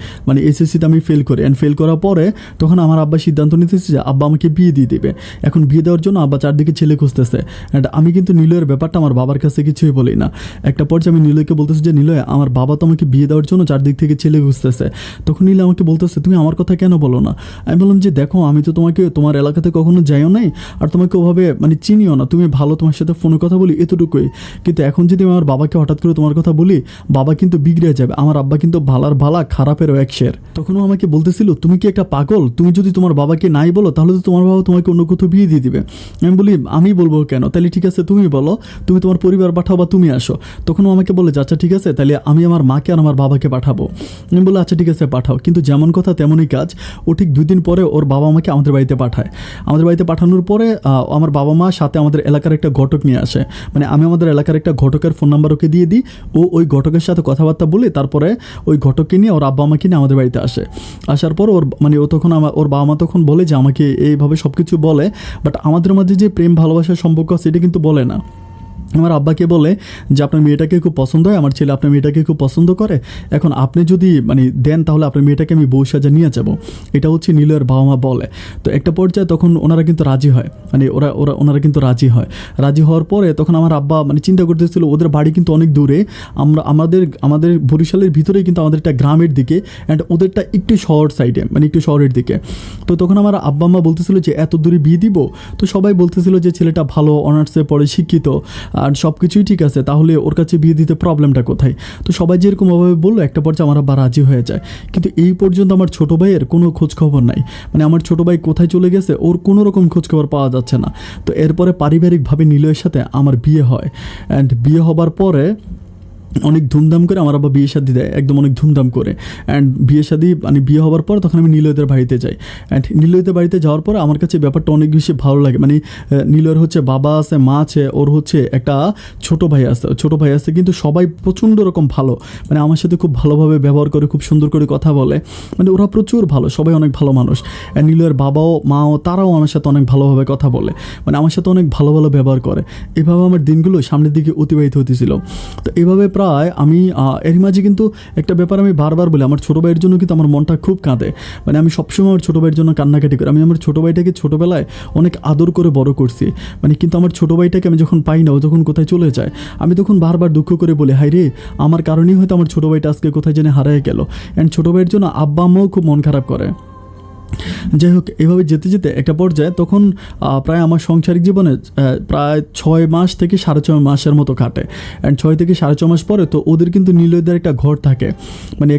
এসএসসিতে আমি ফেল করি। অ্যান্ড ফেল করার পরে তখন আমার আব্বা সিদ্ধান্ত নিতেছে যে আব্বা আমাকে বিয়ে দিয়ে দেবে। এখন বিয়ে দেওয়ার জন্য আব্বা চারদিকে ছেলে খুঁজতেছে, অ্যান্ড আমি কিন্তু নিলয়ের ব্যাপারটা আমার বাবার কাছে কিছুই বলি না। একটা পর্যায়ে আমি নিলয়কে বলতেছি যে নিলয়, আমার বাবা তো আমাকে বিয়ে দেওয়ার জন্য চারদিক থেকে ছেলে খুঁজতেছে। তখন নিলয় আমাকে বলতেছে তুমি আমার কথা কেন বলো না? আমি বললাম যে দেখো, আমি তো তোমার এলাকাতে কখনো যাইও নাই, আর তোমাকে ওভাবে চিনিও না, তুমি ভালো, তোমার সাথে ফোনে কথা বলি এতটুকুই, কিন্তু এখন যদি আমার বাবাকে হঠাৎ করে তোমার কথা বলি, বাবা কিন্তু বিগড়ে যাবে, আমার আব্বা কিন্তু ভালার ভালা খারাপেরও এক শের। তখন ও আমাকে বলতেছিল, তুমি কি একটা পাগল, তুমি যদি তোমার বাবাকে নাই বলো তাহলে তো তোমার বাবা তোমাকে অন্য কোথাও বিয়ে দিয়ে দিবে। আমি বলি আমি বলবো কেন, তাহলে ঠিক আছে তুমি বলো, তুমি তোমার পরিবার পাঠাও বা তুমি আসো। তখন ও আমাকে বলে যে আচ্ছা ঠিক আছে, তাহলে আমি আমার মাকে আর আমার বাবাকে পাঠাবো। আমি বলি আচ্ছা ঠিক আছে পাঠাও। কিন্তু যেমন কথা তেমনই কাজ, ও ঠিক 2 দিন পরে ওর বাবা আমাকে আমাদের বাড়িতে পাঠায়। আমাদের বাড়িতে পাঠানোর পরে আমার বাবা মা সাথে আমাদের এলাকার একটা ঘটক নিয়ে আসে। মানে আমি আমাদের এলাকার একটা ঘটকের ফোন নাম্বার ওকে দিয়ে দিই, ও ওই ঘটকের সাথে কথাবার্তা বলে তারপরে ওই ঘটককে নিয়ে ওর আব্বা আমাকে নিয়ে আমাদের বাড়িতে আসে। আসার পর ও তখন ওর বাবা মা তখন বলে যে আমাকে এইভাবে সব কিছু বলে, বাট আমাদের মাঝে যে প্রেম ভালোবাসার সম্পর্ক সেটা কিন্তু বলে না। আমার আব্বাকে বলে যে আপনার মেয়েটাকে খুব পছন্দ হয়, আমার ছেলে আপনার মেয়েটাকে খুব পছন্দ করে, এখন আপনি যদি দেন তাহলে আপনার মেয়েটাকে আমি বউ সাজা নিয়ে যাবো। এটা হচ্ছে নীলয়ের বাবা মা বলে। তো একটা পর্যায়ে তখন ওনারা কিন্তু রাজি হয়, ওনারা কিন্তু রাজি হয়। রাজি হওয়ার পরে তখন আমার আব্বা চিন্তা করতেছিল ওদের বাড়ি কিন্তু অনেক দূরে, আমাদের বরিশালের ভিতরেই কিন্তু আমাদের একটা গ্রামের দিকে, অ্যান্ড ওদেরটা একটু শহর সাইডে, একটু শহরের দিকে। তো তখন আমার আব্বা মা বলতেছিল যে এত দূরে বিয়ে দিব। তো সবাই বলতেছিল যে ছেলেটা ভালো, অনার্সে পড়ে, শিক্ষিত, আর সব কিছুই ঠিক আছে, তাহলে ওর কাছে বিয়ে দিতে প্রবলেমটা কোথায়। তো সবাই যেরকমভাবে বললো একটা পর্যায়ে আমার আব্বা রাজি হয়ে যায়। কিন্তু এই পর্যন্ত আমার ছোটো ভাইয়ের কোনো খোঁজখবর নাই, আমার ছোটো ভাই কোথায় চলে গেছে ওর কোনো রকম খোঁজখবর পাওয়া যাচ্ছে না। তো এরপরে পারিবারিকভাবে নীলয়ের সাথে আমার বিয়ে হয়, অ্যান্ড বিয়ে হবার পরে অনেক ধুমধাম করে আমার আবার বিয়ে শাদী দেয়, একদম অনেক ধুমধাম করে। অ্যান্ড বিয়ে শাদী বিয়ে হওয়ার পর তখন আমি নীলয়দের বাড়িতে যাই। অ্যান্ড নীলয়দের বাড়িতে যাওয়ার পর আমার কাছে ব্যাপারটা অনেক বেশি ভালো লাগে। নীলয়ের হচ্ছে বাবা আছে, মা আছে, ওর হচ্ছে একটা ছোটো ভাই আছে, কিন্তু সবাই প্রচণ্ড রকম ভালো, আমার সাথে খুব ভালোভাবে ব্যবহার করে, খুব সুন্দর করে কথা বলে, ওরা প্রচুর ভালো, সবাই অনেক ভালো মানুষ। অ্যান্ড নীলয়ের বাবাও মাও তারাও আমার সাথে অনেক ভালোভাবে কথা বলে, আমার সাথে অনেক ভালো ভালো ব্যবহার করে। এভাবে আমার দিনগুলো সামনের দিকে অতিবাহিত হতেছিল। তো এভাবে প্রায় আমি এর মাঝে কিন্তু একটা ব্যাপার আমি বারবার বলি, আমার ছোটো ভাইয়ের জন্য কিন্তু আমার মনটা খুব কাঁদে। আমি সবসময় আমার ছোটো ভাইয়ের জন্য কান্নাকাটি করি। আমি আমার ছোটো ভাইটাকে ছোটোবেলায় অনেক আদর করে বড় করছি, কিন্তু আমার ছোটো ভাইটাকে আমি যখন পাই না, ও যখন কোথায় চলে যায়, আমি তখন বারবার দুঃখ করে বলি হাই রে, আমার কারণেই হয়তো আমার ছোটো ভাইটা আজকে কোথায় জেনে হারিয়ে গেল। অ্যান্ড ছোটো ভাইয়ের জন্য আব্বা আম্মাও খুব মন খারাপ করে। যাই হোক, এভাবে যেতে যেতে একটা পর্যায়ে তখন প্রায় আমার সাংসারিক জীবনে প্রায় 6 মাস থেকে 6.5 মাসের মতো কাটে। অ্যান্ড 6 থেকে 6.5 মাস পরে তো ওদের কিন্তু নীলয়দের একটা ঘর থাকে,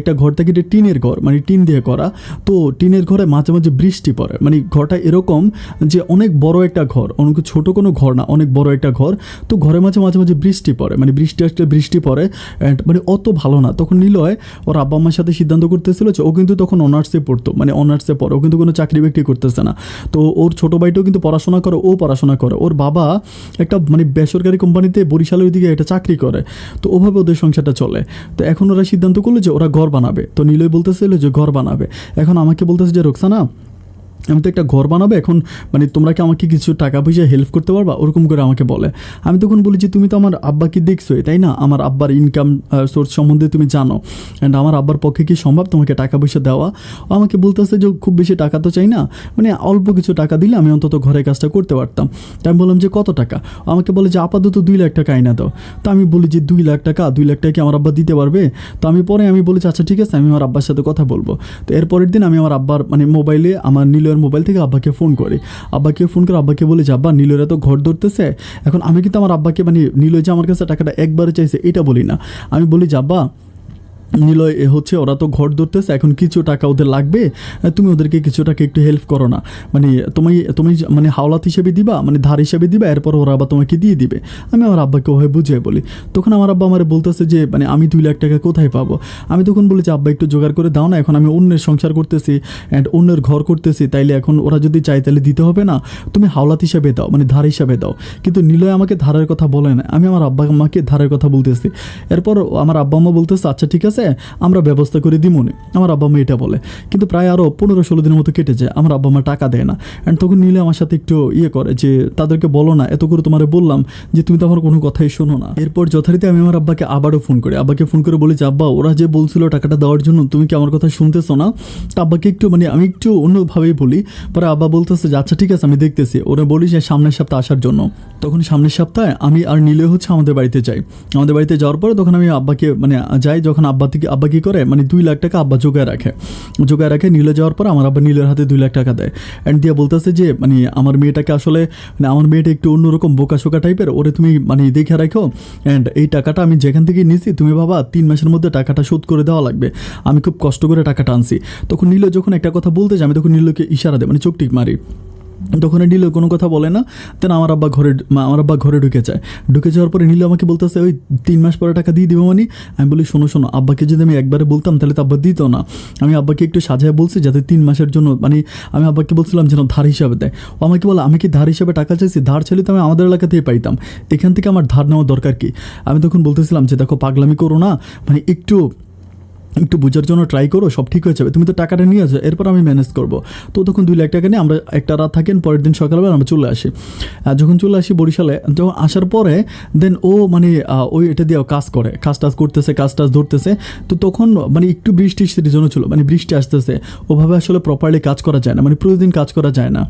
একটা ঘর থাকে, এটা টিনের ঘর, টিন দিয়ে করা। তো টিনের ঘরে মাঝে মাঝে বৃষ্টি পড়ে, ঘরটা এরকম যে অনেক বড় একটা ঘর, অনেক ছোট কোনো ঘর না, অনেক বড় একটা ঘর। তো ঘরের মাঝে মাঝে মাঝে বৃষ্টি পড়ে, বৃষ্টি আসলে বৃষ্টি পড়ে। অ্যান্ড অত ভালো না। তখন নীলয় ওর আব্বা আম্মার সাথে সিদ্ধান্ত করতেছিল যে ও কিন্তু তখন অনার্সে পড়তো, অনার্সে পড়ে, ও কিন্তু কোনো চাকরি বাকরি করতেছে না। তো ওর ছোটো ভাইটাও কিন্তু পড়াশোনা করে, ও পড়াশোনা করে, ওর বাবা একটা বেসরকারি কোম্পানিতে বরিশালের দিকে একটা চাকরি করে। তো ওভাবে ওদের সংসারটা চলে। তো এখন ওরা সিদ্ধান্ত করলো যে ওরা ঘর বানাবে। তো নীলয় বলতেছিল যে ঘর বানাবে। এখন আমাকে বলতেছে যে রোকসানা, আমি তো একটা ঘর বানাবো, এখন তোমরা কি আমাকে কিছু টাকা পয়সা হেল্প করতে পারবা, ওরকম করে আমাকে বলে। আমি তখন বলি যে তুমি তো আমার আব্বাকে দেখছোই, তাই না, আমার আব্বার ইনকাম সোর্স সম্বন্ধে তুমি জানো, অ্যান্ড আমার আব্বার পক্ষে কি সম্ভব তোমাকে টাকা পয়সা দেওয়া। ও আমাকে বলতেছে যে খুব বেশি টাকা তো চাই না, অল্প কিছু টাকা দিলে আমি অন্তত ঘরের কাজটা করতে পারতাম। তো আমি বললাম যে কত টাকা। আমাকে বলে যে আপাতত 2 লাখ টাকা আইনা দাও। তো আমি বলি যে 2 লাখ টাকা কি আমার আব্বা দিতে পারবে। তো আমি বলি যে আচ্ছা ঠিক আছে, আমি আমার আব্বার সাথে কথা বলবো। তো এরপরের দিন আমি আমার আব্বার মোবাইলে, আমার নীলয়ের মোবাইল থেকে আব্বাকে ফোন করি। আব্বাকে বলি যে আব্বা, নীলয়রা তো ঘর ধরতেছে। এখন আমি কিন্তু আমার আব্বাকে নীলয় যে আমার কাছে টাকাটা একবারে চাইছে এটা বলি না, আমি বলি যে আব্বা, নিলয় হচ্ছে ওরা তো ঘর ধরতেছে, এখন কিছু টাকা ওদের লাগবে, তুমি ওদেরকে কিছু টাকা একটু হেল্প করো না, তুমি হাওলাত হিসেবে দিবা, ধার হিসেবে দিবা, এরপর ওরা আবার তোমাকে দিয়ে দিবে। আমি আমার আব্বাকে ওভাবে বুঝিয়ে বলি। তখন আমার আব্বা আমার বলতেছে যে আমি 2 লাখ টাকা কোথায় পাবো। আমি তখন বলি যে আব্বা একটু জোগাড় করে দাও না, এখন আমি অন্যের সংসার করতেছি অ্যান্ড অন্যের ঘর করতেছি, তাইলে এখন ওরা যদি চায় তাহলে দিতে হবে না, তুমি হাওলাত হিসাবে দাও, ধার হিসাবে দাও। কিন্তু নিলয় আমাকে ধারের কথা বলে না, আমি আমার আব্বা আম্মাকে ধারের কথা বলতেছি। এরপর আমার আব্বা আম্মা বলতেছে আচ্ছা ঠিক আছে, আমরা ব্যবস্থা করে দিমুনি। আমার আব্বা মা এটা বলে, কিন্তু প্রায় আরও 15-16 দিনের মতো কেটে যায়, আমার আব্বা মা টাকা দেয় না। অ্যান্ড তখন নিলে আমার সাথে একটু করে যে তাদেরকে বলো না, এত করে তোমারে বললাম যে তুমি তো আমার কোনো কথাই শোনো না। এরপর যথারীতি আমি আমার আব্বাকে আবারও ফোন করি, বলি যে আব্বা, ওরা যে বলছিল টাকাটা দেওয়ার জন্য, তুমি কি আমার কথা শুনতেছো না। তো আব্বাকে একটু আমি একটু অন্যভাবেই বলি। পরে আব্বা বলতেছে যে আচ্ছা ঠিক আছে, আমি দেখতেছি। ওরা বলি যে সামনের সপ্তাহে আসার জন্য। তখন সামনের সপ্তাহে আমি আর নীলে হচ্ছে আমাদের বাড়িতে যাই। আমাদের বাড়িতে যাওয়ার পরে তখন আমি আব্বাকে যাই, যখন আব্বা আব্বা কি করে মানে 2 লাখ টাকা আব্বা জোগায় রাখে নীলে যাওয়ার পর আমার আব্বা নীলের হাতে 2 লাখ টাকা দেয় অ্যান্ড দিয়ে বলতেছে যে মানে আমার মেয়েটাকে আসলে মানে আমার মেয়েটা একটু অন্যরকম বোকাশোকা টাইপের, ওরে তুমি মানে দেখে রাখো অ্যান্ড এই টাকাটা আমি যেখান থেকে নিয়েছি তুমি বাবা 3 মাসের মধ্যে টাকাটা শোধ করে দেওয়া লাগবে, আমি খুব কষ্ট করে টাকাটা আনছি। তখন নীল যখন একটা কথা বলতে যায় আমি তখন নীলকে ইশারা দেয় মানে চোখ টিক মারি, তখন নীল কোনো কথা বলে না। দেন আমার আব্বা ঘরে ঢুকে যাওয়ার পরে নীল আমাকে বলতেছে ওই 3 মাস পরে টাকা দিয়ে দিব মানে। আমি বলি শোনো আব্বাকে যদি আমি একবারে বলতাম তাহলে তো আব্বা দিত না, আমি আব্বাকে একটু সাজায় বলছি যাতে 3 মাসের জন্য মানে আমি আব্বাকে বলছিলাম যেন ধার হিসাবে দেয়। ও আমাকে বলে আমি কি ধার হিসাবে টাকা চাইছি, ধার চাইলে তো আমি আমাদের এলাকা থেকে পাইতাম, এখান থেকে আমার ধার নেওয়ার দরকার কি। আমি তখন বলতেছিলাম যে দেখো পাগলামি করো না, মানে একটু বোঝার জন্য ট্রাই করো, সব ঠিক হয়ে যাবে, তুমি তো টাকাটা নিয়ে আসো, এরপর আমি ম্যানেজ করবো। তো তখন 2 লাখ টাকা নিয়ে আমরা একটা রাত থাকেন, পরের দিন সকালবেলা আমরা চলে আসি। যখন চলে আসি বরিশালে, যখন আসার পরে দেন ও মানে ওই এটা দিয়ে কাজ করতেছে, কাজ ধরতেছে। তো তখন মানে একটু বৃষ্টির জন্য ছিল, মানে বৃষ্টি আসতেছে, ওভাবে আসলে প্রপারলি কাজ করা যায় না, মানে প্রতিদিন কাজ করা যায় না।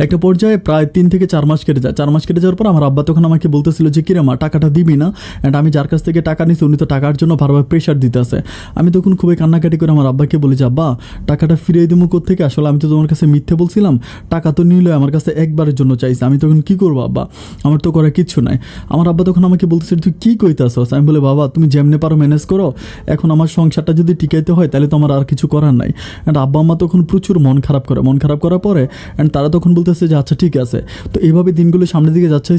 একটা পর্যায়ে প্রায় 3 থেকে 4 মাস কেটে যায়। 4 মাস কেটে যাওয়ার পর আমার আব্বা তখন আমাকে বলতেছিল যে কিরে মা টাকাটা দিবি না, অ্যান্ড আমি যার কাছ থেকে টাকা নিচ্ছি উনি তো টাকার জন্য বারবার প্রেশার দিতেছে। আমি তখন খুবই কান্নাকাটি করে আমার আব্বাকে বলি যে আব্বা টাকাটা ফিরিয়ে দেবো কোত্থেকে, আসলে আমি তো তোমার কাছে মিথ্যে বলছিলাম, টাকা তো নিল আমার কাছে একবারের জন্য চাইছে, আমি তখন কী করবো আব্বা, আমার তো করার কিচ্ছু নাই। আমার আব্বা তখন আমাকে বলতেছে তুই কী কইতাছস। আমি বলে বাবা তুমি যেমনি পারো ম্যানেজ করো, এখন আমার সংসারটা যদি টিকাইতে হয় তাহলে তো আমার আর কিছু করার নাই। অ্যান্ড আব্বা আম্মা তখন প্রচুর মন খারাপ করার পরে অ্যান্ড তারা তখন বলতেছে যে আচ্ছা ঠিক আছে। তো এইভাবে দিনগুলো সামনের দিকে যাচ্ছে,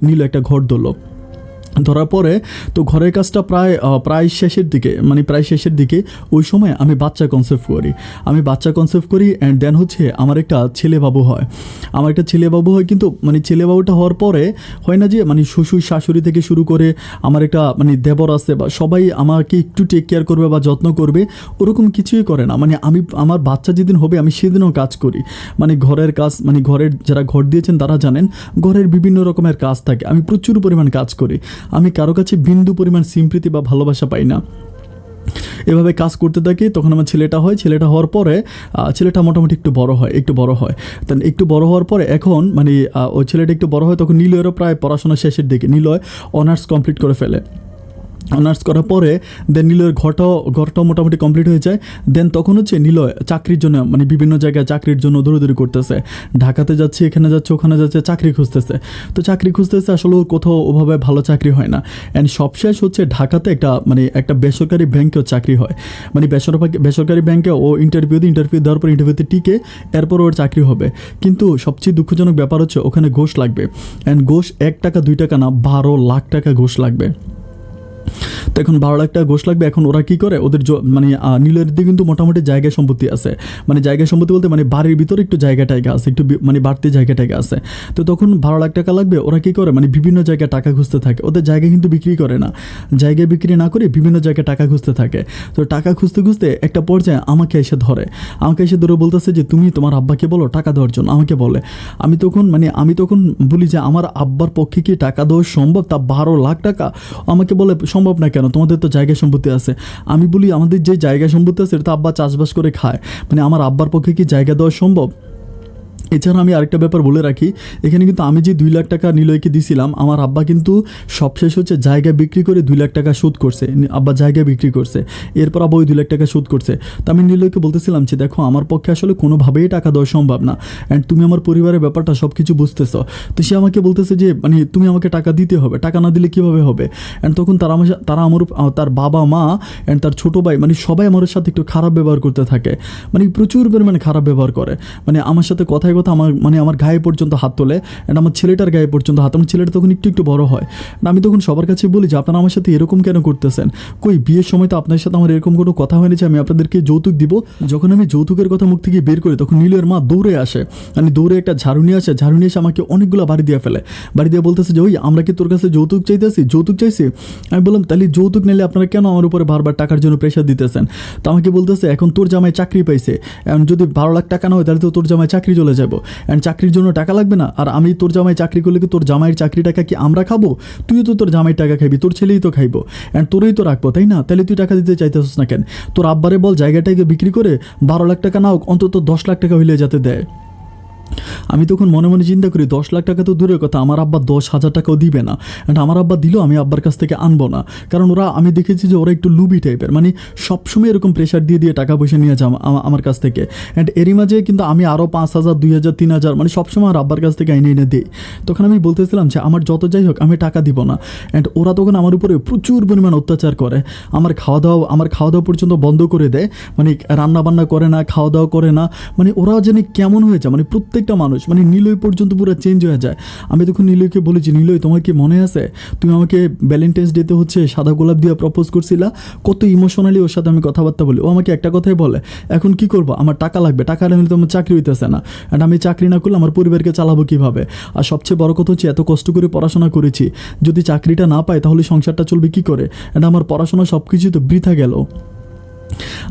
নীল একটা ঘর ধরার পরে তো ঘরের কাজটা প্রায় শেষের দিকে ওই সময় আমি বাচ্চা কনসেপ্ট করি অ্যান্ড দেন হচ্ছে আমার একটা ছেলে বাবু হয় কিন্তু মানে ছেলে বাবুটা হওয়ার পরে হয় না যে মানে শ্বশুর শাশুড়ি থেকে শুরু করে আমার একটা মানে দেবর আছে বা সবাই আমাকে একটু টেক কেয়ার করবে বা যত্ন করবে, ওরকম কিছুই করে না। মানে আমার বাচ্চা যেদিন হবে আমি সেদিনও কাজ করি, মানে ঘরের কাজ, মানে ঘরের যারা ঘর দিয়েছেন তারা জানেন ঘরের বিভিন্ন রকমের কাজ থাকে, আমি প্রচুর পরিমাণ কাজ করি, আমি কারো কাছে বিন্দু পরিমাণ সিম্প্রিতি বা ভালোবাসা পাই না। এভাবে কাজ করতে থাকি। তখন আমার ছেলেটা হওয়ার পরে ছেলেটা মোটামুটি একটু বড় হয় দেন একটু বড় হওয়ার পরে এখন মানে ওই ছেলেটা একটু বড় হয়, তখন নিলয়েরও প্রায় পড়াশোনা শেষের দিকে, নিলয় অনার্স কমপ্লিট করে ফেলে। অনার্স করার পরে দেন নিলয়ের ঘরটাও মোটামুটি কমপ্লিট হয়ে যায়। দেন তখন হচ্ছে নিলয় চাকরির জন্য মানে বিভিন্ন জায়গায় চাকরির জন্য দৌড়াদৌড়ি করতেছে, ঢাকাতে যাচ্ছে, এখানে যাচ্ছে, ওখানে যাচ্ছে, চাকরি খুঁজতেছে। আসলে ওর কোথাও ওভাবে ভালো চাকরি হয় না। অ্যান্ড সবশেষ হচ্ছে ঢাকাতে একটা বেসরকারি ব্যাংকেও চাকরি হয়, মানে বেসরকারি ব্যাংকে ও ইন্টারভিউ দেওয়ার পর ইন্টারভিউতে টিকে এরপর ওর চাকরি হবে। কিন্তু সবচেয়ে দুঃখজনক ব্যাপার হচ্ছে ওখানে ঘোষ লাগবে, অ্যান্ড ঘোষ 1 টাকা 2 টাকা না 12 লাখ টাকা ঘোষ লাগবে। তো এখন 12 লাখ টাকা ঘোষ লাগবে। এখন ওরা কী করে, ওদের মানে নীলের দিকে কিন্তু মোটামুটি জায়গা সম্পত্তি আছে, মানে জায়গা সম্পত্তি বলতে মানে বাড়ির ভিতরে একটু জায়গা আছে, একটু মানে বাড়তি জায়গা আছে। তো তখন 12 লাখ টাকা লাগবে, ওরা কী করে মানে বিভিন্ন জায়গায় টাকা খুঁজতে থাকে, ওদের জায়গা কিন্তু বিক্রি করে না, জায়গায় বিক্রি না করে বিভিন্ন জায়গায় টাকা খুঁজতে থাকে। তো টাকা খুঁজতে একটা পর্যায়ে আমাকে এসে ধরে বলতেছে যে তুমি তোমার আব্বাকে বলো টাকা দেওয়ার জন্য, আমাকে বলে। আমি তখন বলি যে আমার আব্বার পক্ষে কি টাকা দেওয়া সম্ভব, তা 12 লাখ টাকা। আমাকে বলে সম্ভব না কেন, তোমাদের তো জায়গা সম্পত্তি আছে। আমি বলি আমাদের যে জায়গা সম্পত্তি আছে এটা তো আব্বা চাষবাস করে খায়, মানে আমার আব্বার পক্ষে কি জায়গা দেওয়া সম্ভব। এছাড়া আমি আরেকটা ব্যাপার বলে রাখি, এখানে কিন্তু আমি যে 2 লাখ টাকা নিলয়কে দিয়েছিলাম, আমার আব্বা কিন্তু সবশেষ হচ্ছে জায়গা বিক্রি করে 2 লাখ টাকা সুদ করছে, আব্বা জায়গা বিক্রি করছে, এরপর আব্বা ওই 2 লাখ টাকা সুদ করছে। তো আমি নিলয়কে বলতেছিলাম যে দেখো আমার পক্ষে আসলে কোনোভাবেই টাকা দেওয়া সম্ভব না, অ্যান্ড তুমি আমার পরিবারের ব্যাপারটা সব কিছু বুঝতেছো। তো সে আমাকে বলতেছে যে মানে তুমি আমাকে টাকা দিতে হবে, টাকা না দিলে কীভাবে হবে। অ্যান্ড তখন তার বাবা মা অ্যান্ড তার ছোটো ভাই মানে সবাই আমার সাথে একটু খারাপ ব্যবহার করতে থাকে, মানে প্রচুর পরিমাণে খারাপ ব্যবহার করে, মানে আমার সাথে কথায় আমার গায়ে পর্যন্ত হাত তোলে, অ্যান্ড আমার ছেলেটার গায়ে পর্যন্ত হাত। আমার ছেলেটা তখন একটু বড় হয়, আমি তখন সবার কাছে বলি যে আপনারা আমার সাথে এরকম কেন করতেছেন, কই বিয়ের সময় তো আপনার সাথে আমার এরকম কোনো কথা হয়নি যে আমি আপনাদেরকে যৌতুক দিব। যখন আমি যৌতুকের কথা মুখ থেকে বের করি তখন নীলের মা দৌড়ে আসে, মানে দৌড়ে একটা ঝাড়ু নিয়ে এসে আমাকে অনেকগুলো বাড়ি দিয়ে ফেলে, বাড়ি দিয়ে বলতেছে যে ওই আমরা কি তোর কাছে যৌতুক চাইছি। আমি বললাম তাহলে যৌতুক নিলে আপনারা কেন আমার উপরে বারবার টাকার জন্য প্রেশার দিতেছেন। তো আমাকে বলতেছে এখন তোর জামাই চাকরি পাইছে, এখন যদি 12 লাখ টাকা না হয় তাহলে তো তোর জামাই চাকরি চলে যাবো, অ্যান্ড চাকরির জন্য টাকা লাগবে না। আর আমি তোর জামাই চাকরি করলে কি তোর জামাইয়ের চাকরি টাকা কি আমরা খাবো, তুইও তো তোর জামাইয়ের টাকা খাইবি, তোর ছেলেই তো খাইবো, অ্যান্ড তোরই তো রাখবো, তাই না। তাহলে তুই টাকা দিতে চাইতেছিস না কেন, তোর আব্বারে বল জায়গাটাকে বিক্রি করে 12 লাখ টাকা না হোক অন্তত 10 লাখ টাকা হইলে যাতে দেয়। আমি তখন মনে মনে চিন্তা করি 10 লাখ টাকা তো দূরের কথা, আমার আব্বা 10,000 টাকাও দিবে না। অ্যান্ড আমার আব্বা দিলেও আমি আব্বার কাছ থেকে আনবো না, কারণ ওরা, আমি দেখেছি যে ওরা একটু লুবি টাইপের, মানে সবসময় এরকম প্রেশার দিয়ে দিয়ে টাকা পয়সা নিয়ে যায় আমার কাছ থেকে। অ্যান্ড এরই মাঝে কিন্তু আমি আরও 5,000, 2,000, 3,000 মানে সবসময় আমার আব্বার কাছ থেকে এনে এনে দিই। তখন আমি বলতেছিলাম যে আমার যত যাই হোক আমি টাকা দিব না। অ্যান্ড ওরা তখন আমার উপরে প্রচুর পরিমাণ অত্যাচার করে, আমার খাওয়া দাওয়া পর্যন্ত বন্ধ করে দেয়, মানে রান্না বান্না করে না, খাওয়া দাওয়া করে না, মানে ওরা জানি কেমন হয়ে যায়, মানে প্রত্যেকটা মানুষ, মানে নিলয় পর্যন্ত পুরো চেঞ্জ হয়ে যায়। আমি তখন নিলয়কে বলেছি, নিলয় তোমার কি মনে আছে তুমি আমাকে ভ্যালেন্টাইন্স ডেতে হচ্ছে সাদা গোলাপ দিয়ে প্রপোজ করছিলা, কত ইমোশনালি ওর সাথে আমি কথাবার্তা বলি। ও আমাকে একটা কথাই বলে, এখন কি করবো, আমার টাকা লাগবে, টাকা না হলে তো আমার চাকরি হইতেছে না, অ্যান্ড আমি চাকরি না করলে আমার পরিবারকে চালাবো কীভাবে? আর সবচেয়ে বড় কথা হচ্ছে এত কষ্ট করে পড়াশোনা করেছি, যদি চাকরিটা না পাই তাহলে সংসারটা চলবে কী করে? অ্যান্ড আমার পড়াশোনা সব কিছু তো বৃথা গেল।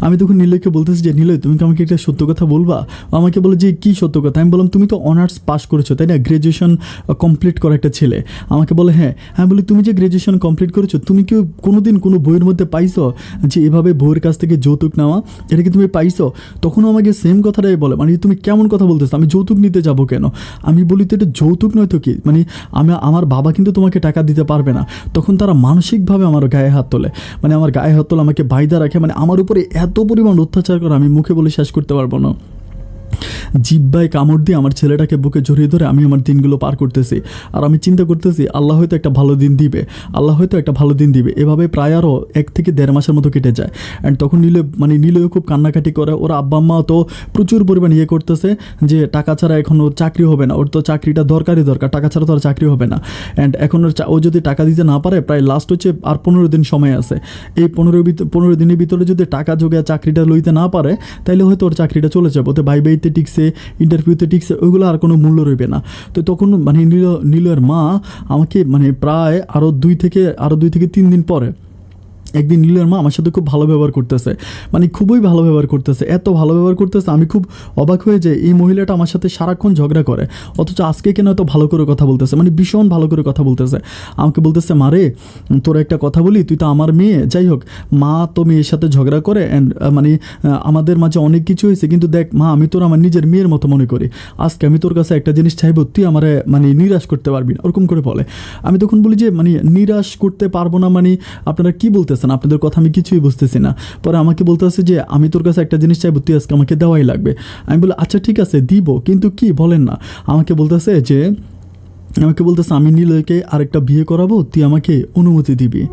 আমি তখন নিলয়কে বলতেছি যে নিলয় তুমি কি আমাকে একটা সত্য কথা বলবা? আমাকে বলে যে কী সত্য কথা? আমি বললাম তুমি তো অনার্স পাস করেছো তাই না, গ্র্যাজুয়েশন কমপ্লিট করা একটা ছেলে। আমাকে বলে হ্যাঁ। আমি বলি তুমি যে গ্র্যাজুয়েশন কমপ্লিট করেছো, তুমি কি কোনো দিন কোনো বইয়ের মধ্যে পাইছো যে এভাবে বইয়ের কাছ থেকে যৌতুক নেওয়া, এটা কি তুমি পাইছো? তখনও আমাকে সেম কথাটাই বলে, মানে তুমি কেমন কথা বলতেছো, আমি যৌতুক নিতে যাবো কেন? আমি বলি তো এটা যৌতুক নয় তো কি, মানে আমার বাবা কিন্তু তোমাকে টাকা দিতে পারবে না। তখন তারা মানসিকভাবে আমার গায়ে হাত তোলে, মানে আমার গায়ে হাত তোলে, আমাকে বাইদা রাখে, মানে আমার উপরে এত পরিমাণ অত্যাচার করে আমি মুখে বলে শেষ করতে পারবো না। জিব্বায় কামড় দিয়ে আমার ছেলেটাকে বুকে জড়িয়ে ধরে আমি আমার দিনগুলো পার করতেছি, আর আমি চিন্তা করতেছি আল্লাহ হয়তো একটা ভালো দিন দিবে, আল্লাহ হয়তো একটা ভালো দিন দিবে। এভাবে প্রায় আরও 1 থেকে 1.5 মাসের মতো কেটে যায়। অ্যান্ড তখন নিলয়ও খুব কান্নাকাটি করে, ওর আব্বা আম্মাও তো প্রচুর পরিমাণ করতেছে যে টাকা ছাড়া এখন ওর চাকরি হবে না, ওর তো চাকরিটা দরকার, টাকা ছাড়া তো আর চাকরি হবে না। অ্যান্ড এখন ও যদি টাকা দিতে না পারে, প্রায় লাস্ট হচ্ছে আর 15 দিন সময় আছে, এই 15 দিনের ভিতরে যদি টাকা জোগায় চাকরিটা লইতে না পারে তাহলে হয়তো ওর চাকরিটা চলে যাবে, ওতে ভাইতে টিকছে, ইন্টারভিউতে টিকছে, ওইগুলো আর কোনো মূল্য রইবে না। তো তখন মানে নিলয়ের মা আমাকে মানে প্রায় আরও 2 থেকে 3 দিন পরে একদিন নিলয়ের মা আমার সাথে খুব ভালো ব্যবহার করতেছে, মানে খুবই ভালো ব্যবহার করতেছে, এত ভালো ব্যবহার করতেছে আমি খুব অবাক হয়ে যাই। এই মহিলাটা আমার সাথে সারাক্ষণ ঝগড়া করে, অথচ আজকে কেন এত ভালো করে কথা বলতেছে, মানে ভীষণ ভালো করে কথা বলতেছে। আমাকে বলতেছে মারে তোর একটা কথা বলি, তুই তো আমার মেয়ে, যাই হোক মা তো মেয়ের সাথে ঝগড়া করে, অ্যান্ড মানে আমাদের মাঝে অনেক কিছু হয়েছে, কিন্তু দেখ মা আমি তোর আমার নিজের মেয়ের মতো মনে করি, আজকে আমি তোর কাছে একটা জিনিস চাইবো, তুই আমারে মানে নিরাশ করতে পারবি না, ওরকম করে বলে। আমি তখন বলি যে মানে নিরাশ করতে পারবো না, মানে আপনারা কি বলতেছেন, আপনাদের কথা আমি কিছুই বুঝতেছি না। পরে আমাকে বলতেছে যে আমি তোর কাছে একটা জিনিস চাইবো, তুই আজকে আমাকে দেওয়াই লাগবে। আমি বলি আচ্ছা ঠিক আছে দিব, কিন্তু কি বলেন না। আমাকে বলতেছে আমি নিলয়কে আরেকটা বিয়ে করাবো, তুই আমাকে অনুমতি দিবি।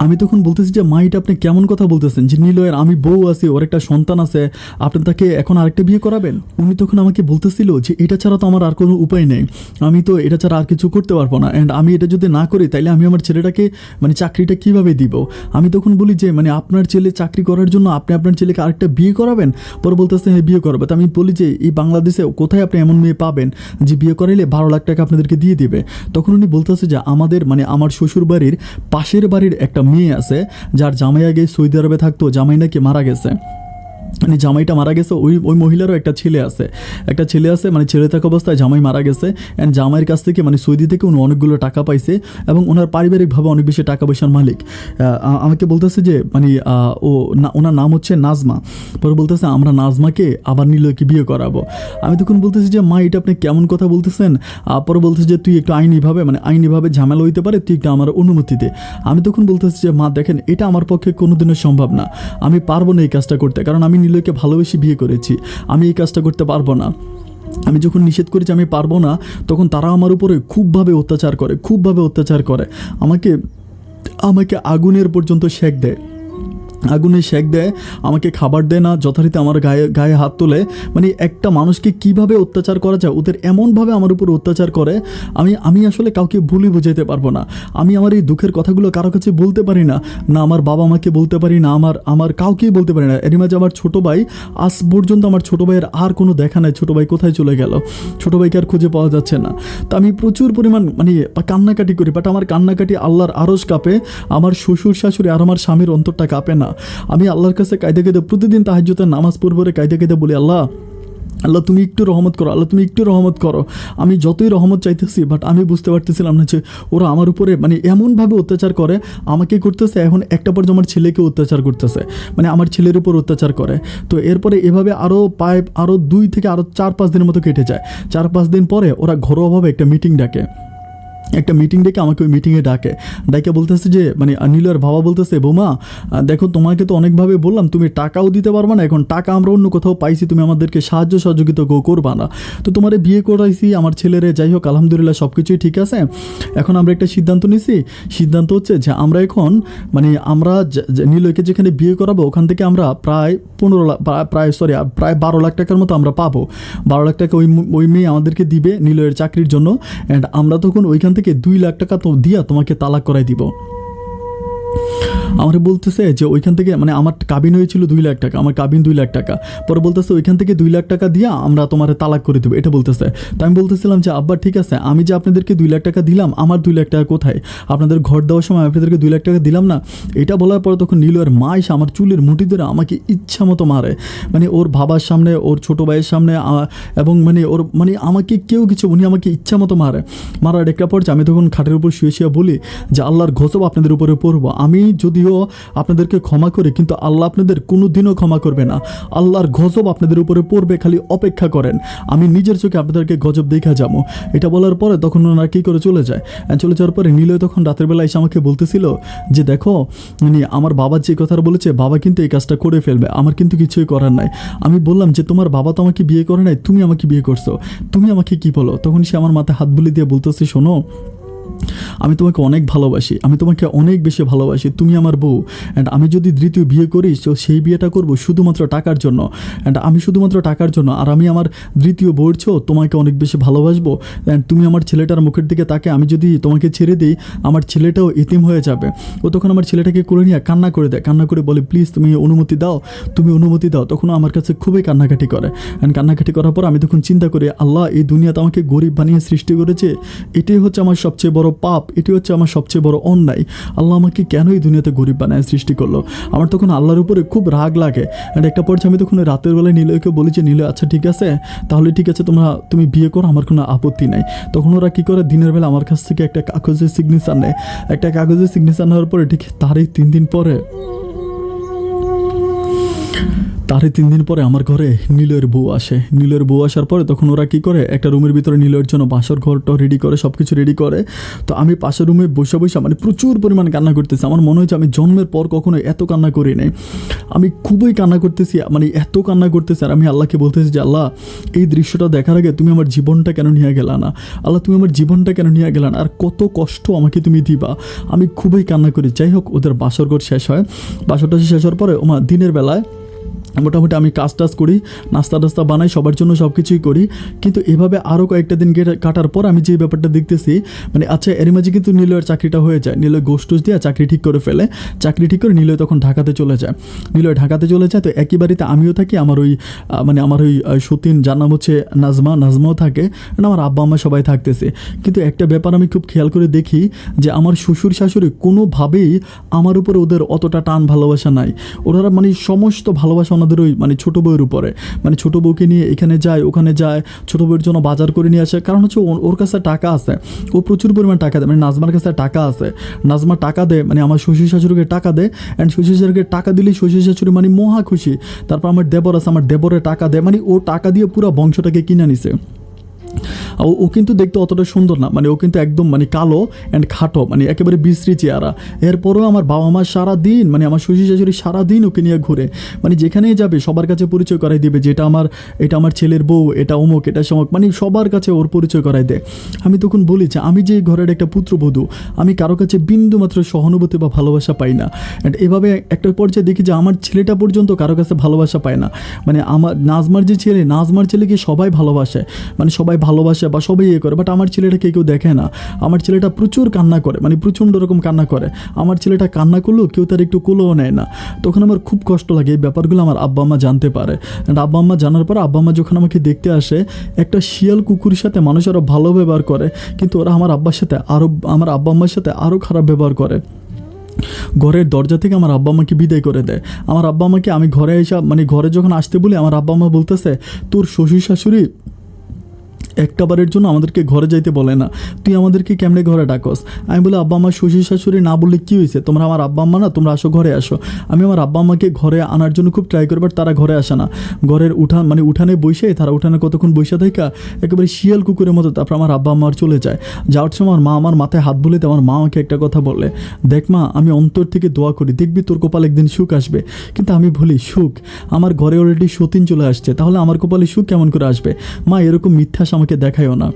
আমি তখন বলতেছি যে মা এটা আপনি কেমন কথা বলতেছেন, যে নিলয়ের আমি বউ আছি, ওর একটা সন্তান আছে, আপনি তাকে এখন আরেকটা বিয়ে করাবেন? উনি তখন আমাকে বলতেছিল যে এটা ছাড়া তো আমার আর কোনো উপায় নেই, আমি তো এটা ছাড়া আর কিছু করতে পারবো না, অ্যান্ড আমি এটা যদি না করি তাইলে আমি আমার ছেলেটাকে মানে চাকরিটা কীভাবে দিব? আমি তখন বলি যে মানে আপনার ছেলে চাকরি করার জন্য আপনি আপনার ছেলেকে আরেকটা বিয়ে করাবেন? পরে বলতেছে হ্যাঁ বিয়ে করাবে। তো আমি বলি যে এই বাংলাদেশে কোথায় আপনি এমন মেয়ে পাবেন যে বিয়ে করাইলে 12 লাখ টাকা আপনাদেরকে দিয়ে দিবে? তখন উনি বলতেছে যে আমার শ্বশুর বাড়ির পাশের বাড়ির একটা মেয়ে আছে, যার জামাই আগে সৌদি আরবে থাকতো, জামাই নাকি মারা গেছে, মানে জামাইটা মারা গেছে, ওই মহিলারও একটা ছেলে আছে, মানে ছেলে থাকা অবস্থায় জামাই মারা গেছে, অ্যান্ড জামাইয়ের কাছ থেকে মানে সৌদি থেকে উনি অনেকগুলো টাকা পাইছে, এবং ওনার পারিবারিকভাবে অনেক বেশি টাকা পয়সার মালিক। আমাকে বলতেছে যে মানে ওনার নাম হচ্ছে নাজমা। পরে বলতেছে আমরা নাজমাকে আবার নিলয়কে বিয়ে করাবো। আমি তখন বলতেছি যে মা এটা আপনি কেমন কথা বলতেছেন? পরে বলতেছে যে তুই একটু আইনিভাবে ঝামেলা হইতে পারে, তুই একটু আমার অনুমতি দে। আমি তখন বলতেছি যে মা দেখেন এটা আমার পক্ষে কোনোদিনও সম্ভব না, আমি পারবো না এই কাজটা করতে, কারণ আমি নিলয়কে ভালোবেসে বিয়ে করেছি, আমি এই কাজটা করতে পারবো না। আমি যখন নিষেধ করেছি আমি পারবো না, তখন তারা আমার উপরে খুবভাবে অত্যাচার করে, আমাকে আগুনের পর্যন্ত সেক দেয়, আমাকে খাবার দেয় না, যথারীতি আমার গায়ে হাত তোলে। মানে একটা মানুষকে কিভাবে অত্যাচার করা যায়, ওদের এমনভাবে আমার উপর অত্যাচার করে, আমি আসলে কাউকে ভুলই বুঝাইতে পারবো না। আমি আমার এই দুঃখের কথাগুলো কারো কাছে বলতে পারি না, আমার বাবা মাকে বলতে পারি না, আমার কাউকেই বলতে পারি না। এরই মাঝে আমার ছোটো ভাই, আজ পর্যন্ত আমার ছোটো ভাইয়ের আর কোনো দেখা নাই, ছোটো ভাই কোথায় চলে গেল, ছোটো ভাইকে আর খুঁজে পাওয়া যাচ্ছে না। তো আমি প্রচুর পরিমাণ মানে কান্নাকাটি করি, বাট আমার কান্নাকাটি আল্লাহর আরশ কাঁপে, আমার শ্বশুর শাশুড়ি আর আমার স্বামীর অন্তরটা কাঁপে না। আমি আল্লাহর কাছে কাঁদে প্রতিদিন তাহাজ্জুদের নামাজ পড়বো, কাঁদে বলি আল্লাহ আল্লাহ তুমি একটু রহমত করো, আল্লাহ তুমি একটু রহমত করো। আমি যতই রহমত চাইতেছি, বাট আমি বুঝতে পারতেছিলাম না যে ওরা আমার উপরে মানে এমনভাবে অত্যাচার করে, আমাকে করতেছে, এখন একটা পর্যায়ে আমার ছেলেকে অত্যাচার করতেছে, মানে আমার ছেলের উপর অত্যাচার করে। তো এরপরে এভাবে আরও 2 থেকে আরও 4-5 দিনের মতো কেটে যায়। 4-5 দিন পরে ওরা ঘরোয়াভাবে একটা মিটিং ডেকে আমাকে ওই মিটিংয়ে ডাকে বলতেছে যে মানে নিলয়ের বাবা বলতেছে, বৌমা দেখো তোমাকে তো অনেকভাবে বললাম, তুমি টাকাও দিতে পারবা না, এখন টাকা আমরা অন্য কোথাও পাইছি, তুমি আমাদেরকে সাহায্য সহযোগিতা করবা না, তো তোমারে বিয়ে করাইছি আমার ছেলেরে, যাই হোক আলহামদুলিল্লাহ সব কিছুই ঠিক আছে। এখন আমরা একটা সিদ্ধান্ত নিছি, সিদ্ধান্ত হচ্ছে যে আমরা এখন মানে আমরা নিলয়কে যেখানে বিয়ে করাবো ওখান থেকে আমরা প্রায় 12 লাখ টাকার মতো আমরা পাবো। 12 লাখ টাকা ওই মেয়ে আমাদেরকে দিবে নিলয়ের চাকরির জন্য, অ্যান্ড আমরা তখন ওইখান থেকে 2 লাখ টাকা তো দিয়া তোমাকে তালাক করাই দিব। আমার বলতেছে যে ওইখান থেকে মানে আমার কাবিন হয়েছিল 2 লাখ টাকা, আমার কাবিন 2 লাখ টাকা, পরে বলতেছে ওইখান থেকে 2 লাখ টাকা দিয়া আমরা তোমার তালাক করে দেবো, এটা বলতেছে। তো আমি বলতেছিলাম যে আব্বা ঠিক আছে, আমি যে আপনাদেরকে 2 লাখ টাকা দিলাম, আমার 2 লাখ টাকা কোথায়? আপনাদের ঘর দেওয়ার সময় আপনাদেরকে 2 লাখ টাকা দিলাম না? এটা বলার পরে তখন নিলয়ের মা এসে আমার চুলের মুঠি ধরে আমাকে ইচ্ছা মতো মারে, মানে ওর বাবার সামনে, ওর ছোটো ভাইয়ের সামনে, এবং মানে ওর মানে আমাকে কেউ কিছু, উনি আমাকে ইচ্ছা মতো মারার একটা পর্যায়ে আমি তখন খাটের উপর শুয়ে বলি যে আল্লাহর গজব আপনাদের উপরে পড়বো। আমি যদিও আপনাদেরকে ক্ষমা করি, কিন্তু আল্লাহ আপনাদের কোনো দিনও ক্ষমা করবে না, আল্লাহর গজব আপনাদের উপরে পড়বে, খালি অপেক্ষা করেন, আমি নিজের চোখে আপনাদেরকে গজব দেখা যাবো। এটা বলার পরে তখন ওনারা কী করে চলে যাওয়ার পরে নিলয় তখন রাতের বেলা এসে আমাকে বলতেছিল যে দেখো মানে আমার বাবা যে কথাটা বলেছে, বাবা কিন্তু এই কাজটা করে ফেলবে, আমার কিন্তু কিছুই করার নাই। আমি বললাম যে তোমার বাবা তো আমাকে বিয়ে করে নাই, তুমি আমাকে বিয়ে করছো, তুমি আমাকে কি বলো? তখন সে আমার মাথায় হাত বুলি দিয়ে বলতেছে, শোনো আমি তোমাকে অনেক ভালোবাসি, আমি তোমাকে অনেক বেশি ভালোবাসি, তুমি আমার বউ, অ্যান্ড আমি যদি দ্বিতীয় বিয়ে করি তো সেই বিয়েটা করব শুধুমাত্র টাকার জন্য, অ্যান্ড আমি শুধুমাত্র টাকার জন্য, আর আমি আমার দ্বিতীয় বউর চেয়েও তোমাকে অনেক বেশি ভালোবাসবো, অ্যান্ড তুমি আমার ছেলেটার মুখের দিকে তাকে আমি যদি তোমাকে ছেড়ে দিই আমার ছেলেটাও এতিম হয়ে যাবে। ও তখন আমার ছেলেটাকে করে নিয়ে কান্না করে বলে প্লিজ তুমি অনুমতি দাও। তখন আমার কাছে খুবই কান্নাকাটি করে, অ্যান্ড কান্নাকাটি করার পর আমি তখন চিন্তা করি আল্লাহ এই দুনিয়াতে আমাকে গরিব বানিয়ে সৃষ্টি করেছে, এটাই হচ্ছে আমার সবচেয়ে বড় পাপ, এটি হচ্ছে আমার সবচেয়ে বড় অন্যায়, আল্লাহ আমাকে কেন এই দুনিয়াতে গরিব বানায় সৃষ্টি করলো? আমার তখন আল্লাহর উপরে খুব রাগ লাগে, অ্যান্ড একটা পর্যায়ে আমি তখন রাতের বেলায় নিলয়কে বলি যে নিলয় আচ্ছা ঠিক আছে, তাহলে ঠিক আছে তুমি বিয়ে করো, আমার কোনো আপত্তি নাই। তখন ওরা কী করে, দিনের বেলা আমার কাছ থেকে একটা কাগজের সিগনেচার নেয়, নেওয়ার পরে ঠিক তারই 3 দিন পরে আমার ঘরে নিলয়ের বউ আসার পরে তখন ওরা কী করে, একটা রুমের ভিতরে নিলয়ের জন্য বাসর ঘরটা রেডি করে, সব কিছু রেডি করে। তো আমি পাশের রুমে বসে মানে প্রচুর পরিমাণ কান্না করতেছি, আমার মনে হচ্ছে আমি জন্মের পর কখনো এত কান্না করি নাই, আমি খুবই কান্না করতেছি, মানে এত কান্না করতেছি। আর আমি আল্লাহকে বলতেছি যে আল্লাহ এই দৃশ্যটা দেখার আগে তুমি আমার জীবনটা কেন নিয়ে গেলা না, আল্লাহ তুমি আমার জীবনটা কেন নিয়ে গেলা না, আর কত কষ্ট আমাকে তুমি দিবা, আমি খুবই কান্না করি। যাই হোক ওদের বাসর ঘর শেষ হয়, বাসরটা শেষ হওয়ার পরে দিনের বেলায় মোটামুটি আমি কাজ করি, নাস্তা বানাই, সবার জন্য সব কিছুই করি। কিন্তু এভাবে আরও কয়েকটা দিন কাটার পর আমি যে ব্যাপারটা দেখতেছি, মানে আচ্ছা এর মাঝে কিন্তু নিলয়ের চাকরিটা হয়ে যায়, নিলয় গোষ্ঠুস দিয়ে চাকরি ঠিক করে ফেলে, চাকরি ঠিক করে নিলয় তখন ঢাকাতে চলে যায়। তো একই বাড়িতে আমিও থাকি, আমার ওই সতীন যার নাম হচ্ছে নাজমাও থাকে, আমার আব্বা আম্মা সবাই থাকতেছে। কিন্তু একটা ব্যাপার আমি খুব খেয়াল করে দেখি যে আমার শ্বশুর শাশুড়ি কোনোভাবেই আমার উপরে ওদের অতটা টান ভালোবাসা নাই, ওরা মানে সমস্ত ভালোবাসা ওনাদের ওই মানে ছোটো বউয়ের উপরে, মানে ছোটো বউকে নিয়ে এখানে যায় ওখানে যায়, ছোটো বউয়ের জন্য বাজার করে নিয়ে আসে, কারণ হচ্ছে ওর কাছে টাকা আছে, ও প্রচুর পরিমাণ টাকা দেয়, মানে নাজমার কাছে টাকা আছে, নাজমা টাকা দেয়, মানে আমার শ্বশুর শাশুড়িকে টাকা দেয়, অ্যান্ড শ্বশুর শাশুড়িকে টাকা দিলেই শ্বশুর শাশুড়ি মানে মহা খুশি। তারপর আমার দেবর আছে, আমার দেবরে টাকা দেয়, মানে ও টাকা দিয়ে পুরো বংশটাকে কিনে নিছে। ও কিন্তু দেখতে অতটা সুন্দর না, মানে ও কিন্তু একদম মানে কালো অ্যান্ড খাটো, মানে একেবারে বিশ্রী চেহারা। এরপরও আমার বাবা মা সারাদিন, মানে আমার শ্বশুর শাশুড়ি সারাদিন ওকে নিয়ে ঘুরে, মানে যেখানেই যাবে সবার কাছে পরিচয় করাই দেবে যে এটা আমার ছেলের বউ, এটা অমুক, এটা সমক, মানে সবার কাছে ওর পরিচয় করাই দেয়। আমি তখন বলি যে আমি যে ঘরের একটা পুত্রবধূ, আমি কারো কাছে বিন্দু মাত্র সহানুভূতি বা ভালোবাসা পাই না, অ্যান্ড এভাবে একটা পর্যায়ে দেখি যে আমার ছেলেটা পর্যন্ত কারো কাছে ভালোবাসা পায় না, মানে আমার নাজমার ছেলেকে সবাই ভালোবাসে, মানে সবাই ভালোবাসে বা সবাই করে, বাট আমার ছেলেটাকে কেউ দেখে না। আমার ছেলেটা প্রচুর কান্না করে, মানে প্রচণ্ড রকম কান্না করে, আমার ছেলেটা কান্না করলেও কেউ তার একটু কোলেও নেয় না। তখন আমার খুব কষ্ট লাগে, এই ব্যাপারগুলো আমার আব্বা আম্মা জানতে পারে, আব্বা আম্মা জানার পর আব্বা আম্মা যখন আমাকে দেখতে আসে, একটা শিয়াল কুকুরের সাথে মানুষ আরও ভালো ব্যবহার করে, কিন্তু ওরা আমার আব্বা আম্মার সাথে আরও খারাপ ব্যবহার করে। ঘরের দরজা থেকে আমার আব্বা আমাকে বিদায় করে দেয়। আমার আব্বা আমাকে, আমি ঘরে এসে মানে ঘরে যখন আসতে বলি, আমার আব্বা আমা বলতেছে তোর শ্বশুর শাশুড়ি একটাবারের জন্য আমাদেরকে ঘরে যাইতে বলে না, তুই আমাদেরকে কেমনে ঘরে ডাকস। আমি বলি আব্বা আমার শ্বশুর শাশুড়ি না বললে কী হয়েছে, তোমরা আমার আব্বা আম্মা না, তোমরা আসো ঘরে আসো। আমি আমার আব্বা আম্মাকে ঘরে আনার জন্য খুব ট্রাই করি, বাট তারা ঘরে আসে না। ঘরের উঠানে বসে তারা উঠানে কতক্ষণ বসে থাকা একেবারে শিয়াল কুকুরের মতো, তারপর আমার আব্বা আম্মার চলে যায়। যাওয়ার সময় আমার মা আমার মাথায় হাত বুলিতে আমার মা আমাকে একটা কথা বলে, দেখ মা, আমি অন্তর থেকে দোয়া করি দেখবি তোর কপালে একদিন সুখ আসবে। কিন্তু আমি বলি সুখ, আমার ঘরে অলরেডি সতীন চলে আসছে, তাহলে আমার কপালে সুখ কেমন করে আসবে? মা এরকম মিথ্যাস আমাকে দেখায়ও না।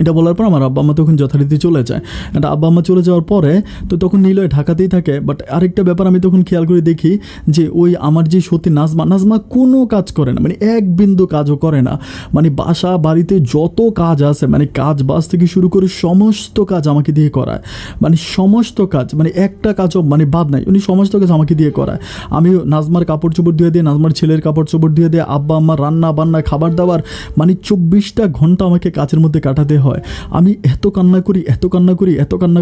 এটা বলার পর আমার আব্বা আম্মা তখন যথারীতি চলে যায়। এটা আব্বা আম্মা চলে যাওয়ার পরে তো তখন নিলয় ঢাকাতেই থাকে। বাট আরেকটা ব্যাপার আমি তখন খেয়াল করে দেখি যে ওই আমার যে সত্যি নাজমা কোনো কাজ করে না, মানে এক বিন্দু কাজও করে না। মানে বাসা বাড়িতে যত কাজ আছে, মানে কাজ বাজ থেকে শুরু করে সমস্ত কাজ আমাকে দিয়ে করায়। মানে সমস্ত কাজ, মানে একটা কাজও মানে বাদ নাই, উনি সমস্ত কাজ আমাকে দিয়ে করায়। আমি নাজমার কাপড় চোপড় ধুয়ে দিয়ে, নাজমার ছেলের কাপড় চোপড় ধুয়ে দিয়ে, আব্বা আম্মার রান্না বান্না খাবার দাবার, মানে 24টা ঘন্টা আমাকে কাজের মধ্যে কাটাতে হয়। আমি এত কান্না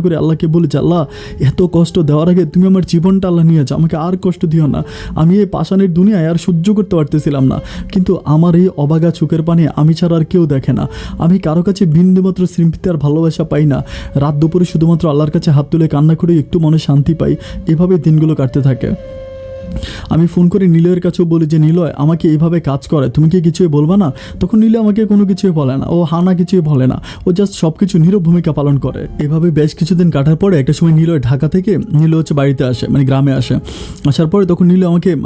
করি আল্লাহকে বলি যে আল্লাহ, এত কষ্ট দেওয়ার আগে তুমি আমার জীবনটা আল্লাহ নিয়ে যাও, আমাকে আর কষ্ট দিও না। আমি এই পাষাণের দুনিয়ায় আর সহ্য করতে পারতেছিলাম না। কিন্তু আমার এই অবাগা চোখের পানি আমি ছাড়া আর কেউ দেখে না। আমি কারো কাছে বিন্দুমাত্র স্মৃতি আর ভালোবাসা পাই না। রাত দুপুরে শুধুমাত্র আল্লাহর কাছে হাত তুলে কান্না করে একটু মনে শান্তি পাই। এভাবে দিনগুলো কাটতে থাকে। আমি ফোন করে নিলয়ের কাছেও বলি যে নিলয়, আমাকে এইভাবে কাজ করে, তুমি কি কিছুই বলবা না? তখন নিলয় আমাকে কোনো কিছুই বলে না, ও হানা কিছুই বলে না, ও জাস্ট সব কিছু নীরব ভূমিকা পালন করে। এভাবে বেশ কিছুদিন কাটার পরে একটা সময় নিলয় ঢাকা থেকে বাড়িতে আসে, মানে গ্রামে আসে। আসার পরে তখন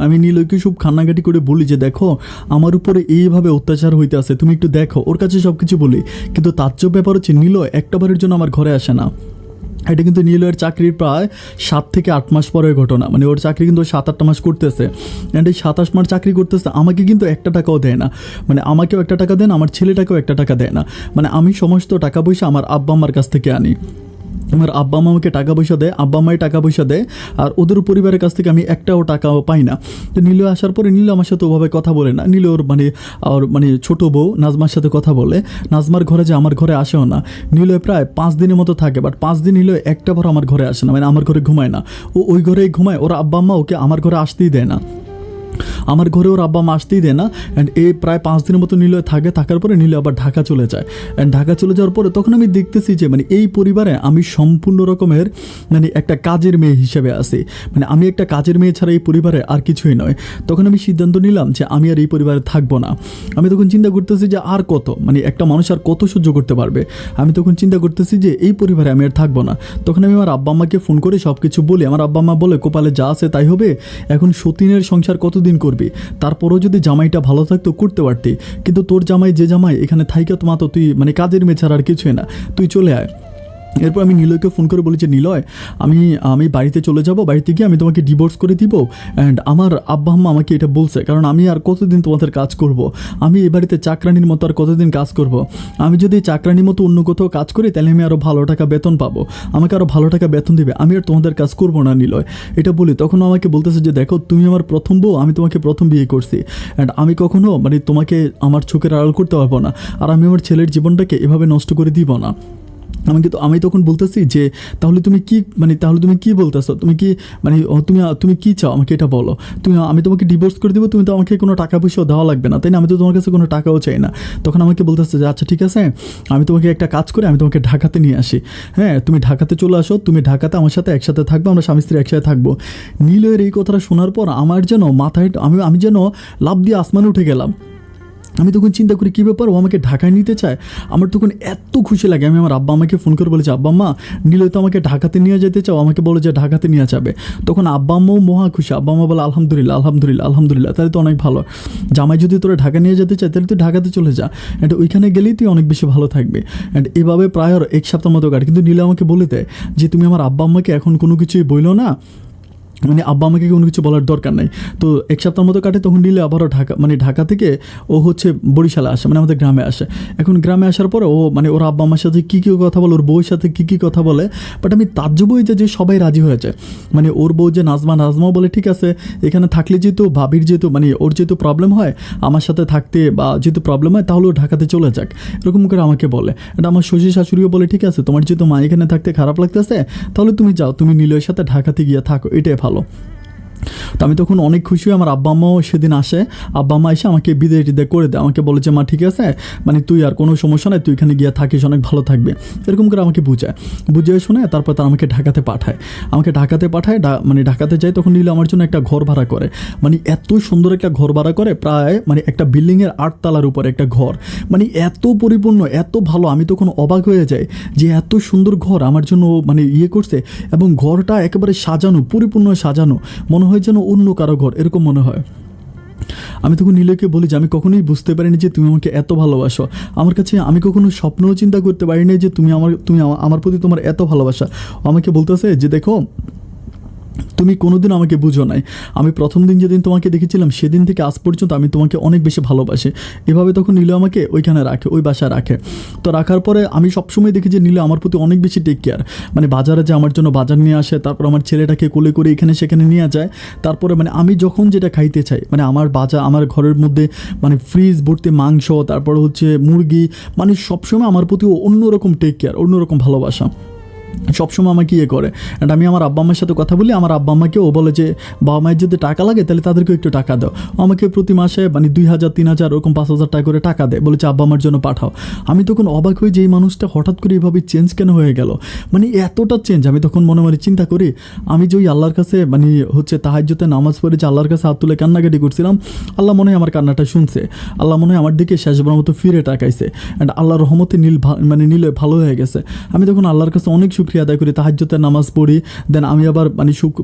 আমি নিলয়কে সব কান্নাকাটি করে বলি যে দেখো, আমার উপরে এইভাবে অত্যাচার হইতে আছে, তুমি একটু দেখো। ওর কাছে সব কিছু বলি, কিন্তু তাজ্জব ব্যাপার হচ্ছে নিলয় একটাবারের জন্য আমার ঘরে আসে না। এটা কিন্তু নিলয়ের চাকরির প্রায় 7 থেকে 8 মাস পরের ঘটনা। মানে ওর চাকরি কিন্তু 7-8 মাস করতেছে, অ্যান্ড এই 7-8 মাস চাকরি করতেছে, আমাকে কিন্তু একটা টাকাও দেয় না। মানে আমাকেও একটা টাকা দেয় না, আমার ছেলেটাকেও একটা টাকা দেয় না। মানে আমি সমস্ত টাকা পয়সা আমার আব্বা আম্মার কাছ থেকে আনি। আমার আব্বা আম্মা আমাকে টাকা পয়সা দেয়, আব্বা আম্মাই টাকা পয়সা দেয়, আর ওদের পরিবারের কাছ থেকে আমি একটাও টাকাও পাই না। তো নীলয় আসার পরে নীলয় আমার সাথে ওভাবে কথা বলে না। নীলয় ওর মানে ছোটো বউ নাজমার সাথে কথা বলে, নাজমার ঘরে যে আমার ঘরে আসেও না। নীলয় প্রায় 5 দিনের মতো থাকে, বাট 5 দিন নীলয় একটা বার আমার ঘরে আসে না, মানে আমার ঘরে ঘুমায় না। ও ওই ঘরেই ঘুমায়, ওর আব্বা আম্মা ওকে আমার ঘরে আসতেই দেয় না। আমার ঘরে ওর আব্বা মা আসতেই দেয় না। অ্যান্ড এই প্রায় 5 দিনের মতো নিলয় থাকার পরে নিলয় আবার ঢাকা চলে যায়। অ্যান্ড ঢাকা চলে যাওয়ার পরে তখন আমি দেখতেছি যে মানে এই পরিবারে আমি সম্পূর্ণ রকমের মানে একটা কাজের মেয়ে হিসেবে আছি। মানে আমি একটা কাজের মেয়ে ছাড়া এই পরিবারে আর কিছুই নয়। তখন আমি সিদ্ধান্ত নিলাম যে আমি আর এই পরিবারে থাকবো না। আমি তখন চিন্তা করতেছি যে আর কত, মানে একটা মানুষ আর কত সহ্য করতে পারবে। আমি তখন চিন্তা করতেছি যে এই পরিবারে আমি আর থাকবো না। তখন আমি আমার আব্বা আম্মাকে ফোন করে সব কিছু বলি। আমার আব্বা আম্মা বলে কপালে যা আছে তাই হবে, এখন সতীনের সংসার কতদিন করবি, তারপরও যদি জামাইটা ভালো থাকতো করতে পারতি, কিন্তু তোর জামাই যে জামাই এখানে থাইকা তো মাতো তুই মানে কাজের মেয়ে ছাড়া আর কিছুই না, তুই চলে আয়। এরপর আমি নিলয়কে ফোন করে বলি যে নিলয়, আমি বাড়িতে চলে যাব, বাড়িতে গিয়ে আমি তোমাকে ডিভোর্স করে দিব। অ্যান্ড আমার আব্বা আম্মা আমাকে এটা বলছে, কারণ আমি আর কতদিন তোমাদের কাজ করব, আমি এ বাড়িতে চাকরানির মতো আর কতদিন কাজ করব। আমি যদি চাকরানির মতো অন্য কোথাও কাজ করি তাহলে আমি আরও ভালো টাকা বেতন পাবো, আমাকে আরও ভালো টাকা বেতন দিবে, আমি আর তোমাদের কাজ করব না নিলয়। এটা বলি তখন আমাকে বলতেছে যে দেখো, তুমি আমার প্রথম বউ, আমি তোমাকে প্রথম বিয়ে করছি, অ্যান্ড আমি কখনো মানে তোমাকে আমার চোখের আড়াল করতে পারবো না, আর আমি আমার ছেলের জীবনটাকে এভাবে নষ্ট করে দিব না। আমি তখন বলতেছি যে তাহলে তুমি কি বলতেছো, তুমি কি মানে তুমি কি চাও আমাকে এটা বলো। আমি তোমাকে ডিভোর্স করে দেবো, তুমি তো আমাকে কোনো টাকা পয়সাও দেওয়া লাগবে না, তাই না? আমি তো তোমার কাছে কোনো টাকাও চাই না। তখন আমাকে বলতেছে যে আচ্ছা ঠিক আছে, আমি তোমাকে একটা কাজ করে আমি তোমাকে ঢাকাতে নিয়ে আসি। হ্যাঁ, তুমি ঢাকাতে চলে আসো, তুমি ঢাকাতে আমার সাথে একসাথে থাকবো, আমরা স্বামী স্ত্রী একসাথে থাকবো। নীলয়ের এই কথাটা শোনার পর আমার যেন মাথায় আমি যেন লাফ দিয়ে আসমানে উঠে গেলাম। আমি তখন চিন্তা করি কী ব্যাপার, ও আমাকে ঢাকায় নিতে চায়। আমার তখন এত খুশি লাগে, আমি আমার আব্বা আমাকে ফোন করে বলেছি আব্বা আম্মা, নিলয় তো আমাকে ঢাকাতে নিয়ে যেতে চাও, আমাকে বলে যে ঢাকাতে নিয়ে যাবে। তখন আব্বা আম্মাও মহা খুশি, আব্বা আম্মা বলে আলহামদুলিল্লাহ আলহামদুলিল্লাহ আলহামদুলিল্লাহ, তাহলে তো অনেক ভালো। জামাই যদি তোরা ঢাকা নিয়ে যেতে চায় তাহলে তুই ঢাকাতে চলে যা, অ্যান্ড ওইখানে গেলেই তুই অনেক বেশি ভালো থাকবে। অ্যান্ড এভাবে প্রায় আর 1 সপ্তাহ মতো কাটে, কিন্তু নীলয় আমাকে বলে দেয় যে তুমি আমার আব্বা আম্মাকে এখন কোনো কিছুই বইলো না, মানে আব্বা আমাকে কোনো কিছু বলার দরকার নেই। তো এক সপ্তাহের মতো কাটে, তখন নীলে আবারও ঢাকা থেকে ও হচ্ছে বরিশালে আসে, মানে আমাদের গ্রামে আসে। এখন গ্রামে আসার পরে ও মানে ওর আব্বা আমার সাথে কী কথা বলে, ওর বউয়ের সাথে কী কথা বলে, বাট আমি তাজ্জব হয়ে যে সবাই রাজি হয়ে যায়। মানে ওর বউ যে নাজমাও বলে ঠিক আছে, এখানে থাকলে যেহেতু ভাবির যেহেতু মানে ওর যেহেতু প্রবলেম হয় আমার সাথে থাকতে, বা যেহেতু প্রবলেম হয় তাহলে ও ঢাকাতে চলে যাক, এরকম করে আমাকে বলে। এটা আমার শ্বশুর শাশুড়িও বলে ঠিক আছে, তোমার যেহেতু মা এখানে থাকতে খারাপ লাগতেছে তাহলে তুমি যাও, তুমি নীলের সাথে ঢাকাতে গিয়ে থাকো, এটাই ভালো। তো আমি তখন অনেক খুশি হই। আমার আব্বা আম্মাও সেদিন আসে, আব্বা আম্মা এসে আমাকে বিদায় টিদায় করে দেয়, আমাকে বলে যে মা ঠিক আছে, মানে তুই আর কোনো সমস্যা নাই, তুই এখানে গিয়ে থাকিস, অনেক ভালো থাকবে, এরকম করে আমাকে বুঝিয়ে শুনে তারপর তারা আমাকে ঢাকাতে পাঠায়। মানে ঢাকাতে যাই, তখন নিলে আমার জন্য একটা ঘর ভাড়া করে, মানে এত সুন্দর একটা ঘর ভাড়া করে, প্রায় মানে একটা বিল্ডিংয়ের 8 তলার উপরে একটা ঘর, মানে এত পরিপূর্ণ, এত ভালো। আমি তখন অবাক হয়ে যাই যে এত সুন্দর ঘর আমার জন্য মানে করছে, এবং ঘরটা একেবারে সাজানো, পরিপূর্ণ সাজানো, মনে হয় যেন অন্য কারো ঘর, এরকম মনে হয়। আমি তখন নীলয়কে বলি যে আমি কখনোই বুঝতে পারিনি যে তুমি আমাকে এত ভালোবাসো। আমার কাছে আমি কখনো স্বপ্নও চিন্তা করতে পারিনি যে তুমি আমার প্রতি তোমার এত ভালোবাসা। আমাকে বলতেছে যে দেখো, তুমি কোনোদিন আমাকে বুঝো নাই, আমি প্রথম দিন যেদিন তোমাকে দেখেছিলাম সেদিন থেকে আজ পর্যন্ত আমি তোমাকে অনেক বেশি ভালোবাসি। এভাবে তখন নীলয় আমাকে ওইখানে রাখে, ওই বাসায় রাখে। তো রাখার পরে আমি সবসময় দেখি যে নীলয় আমার প্রতি অনেক বেশি টেক কেয়ার, মানে বাজারে যে আমার জন্য বাজার নিয়ে আসে, তারপর আমার ছেলেটাকে কোলে করে এখানে সেখানে নিয়ে যায়। তারপরে মানে আমি যখন যেটা খাইতে চাই, মানে আমার ঘরের মধ্যে মানে ফ্রিজ ভর্তি মাংস, তারপর হচ্ছে মুরগি, মানে সবসময় আমার প্রতি অন্যরকম টেক কেয়ার, অন্যরকম ভালোবাসা সবসময় আমাকে করে। অ্যান্ড আমি আমার আব্বা আম্মার সাথে কথা বলি, আমার আব্বা আম্মাকে ও বলে যে বাবা মায়ের যদি টাকা লাগে তাহলে তাদেরকেও একটু টাকা দাও। আমাকে প্রতি মাসে মানে 2000 3000 ওরকম 5000 টাকা করে টাকা দেয়, বলেছে আব্বা আমার জন্য পাঠাও। আমি তখন অবাক হই যে এই মানুষটা হঠাৎ করে এইভাবে চেঞ্জ কেন হয়ে গেল, মানে এতটা চেঞ্জ। আমি তখন মনে মনে চিন্তা করি, আমি যে ওই আল্লাহর কাছে মানে হচ্ছে তাহাজ্জুদে নামাজ পড়ে যে আল্লাহর কাছে হাত তুলে কান্নাকাটি করছিলাম, আল্লাহ মনে হয় আমার কান্নাটা শুনছে, আল্লাহ মনে হয় আমার দিকে শেষবার মতো ফিরে তাকাইছে। অ্যান্ড আল্লাহর রহমতে নীলে ভালো হয়ে গেছে। আমি তখন আল্লাহর কাছে অনেক শুকরিয়া আদায় করি, তাহাজ্জুদের নামাজ পড়ি। দেন আমি আবার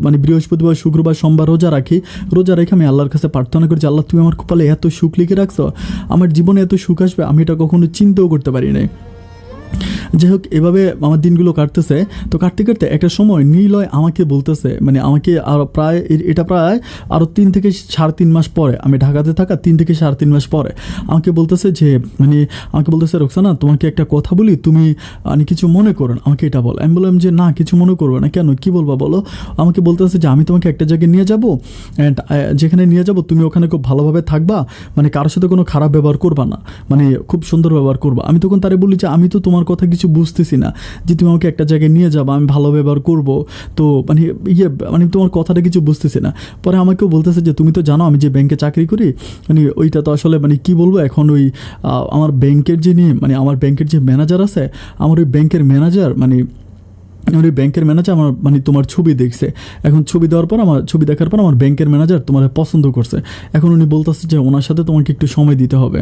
মানে বৃহস্পতিবার শুক্রবার সোমবার রোজা রাখি। রোজা রেখে আমি আল্লাহর কাছে প্রার্থনা করি যে আল্লাহ তুমি আমার কপালে এত সুখ লিখে রাখছো, আমার জীবনে এত সুখ আসবে আমি এটা কখনো চিন্তাও করতে পারি নাই। যাই হোক, এভাবে আমার দিনগুলো কাটতেছে। তো কাটতে কাটতে একটা সময় নীলয় আমাকে বলতেছে, মানে আমাকে আর প্রায় আরও 3 থেকে 3.5 মাস পরে, আমি ঢাকাতে থাকা 3 থেকে 3.5 মাস পরে আমাকে বলতেছে যে আমাকে বলতেছে রোকসানা তোমাকে একটা কথা বলি, তুমি কিছু মনে করো না, আমাকে এটা বলো। আমি বললাম যে না কিছু মনে করবো না, কেন, কী বলবা বলো। আমাকে বলতেছে যে আমি তোমাকে একটা জায়গায় নিয়ে যাবো, অ্যান্ড যেখানে নিয়ে যাবো তুমি ওখানে খুব ভালোভাবে থাকবা, মানে কারোর সাথে কোনো খারাপ ব্যবহার করবা না, মানে খুব সুন্দর ব্যবহার করবা। আমি তখন তারে বলি যে আমি তো তোমার কথা কিছু বুঝতেছি না, যে তুমি আমাকে একটা জায়গায় নিয়ে যাবা, আমি ভালো ব্যবহার করবো, তো মানে তোমার কথাটা কিছু বুঝতেছি না। পরে আমাকেও বলতেছে যে তুমি তো জানো আমি যে ব্যাংকে চাকরি করি, মানে ওইটা তো আসলে মানে কী বলবো, এখন ওই আমার ব্যাংকের আমার ব্যাংকের যে ম্যানেজার আছে, আমার ওই ব্যাংকের ম্যানেজার আমার মানে তোমার ছবি দেখছে। এখন ছবি দেখার পর আমার ব্যাংকের ম্যানেজার তোমার পছন্দ করছে। এখন উনি বলতেছে যে ওনার সাথে তোমাকে একটু সময় দিতে হবে।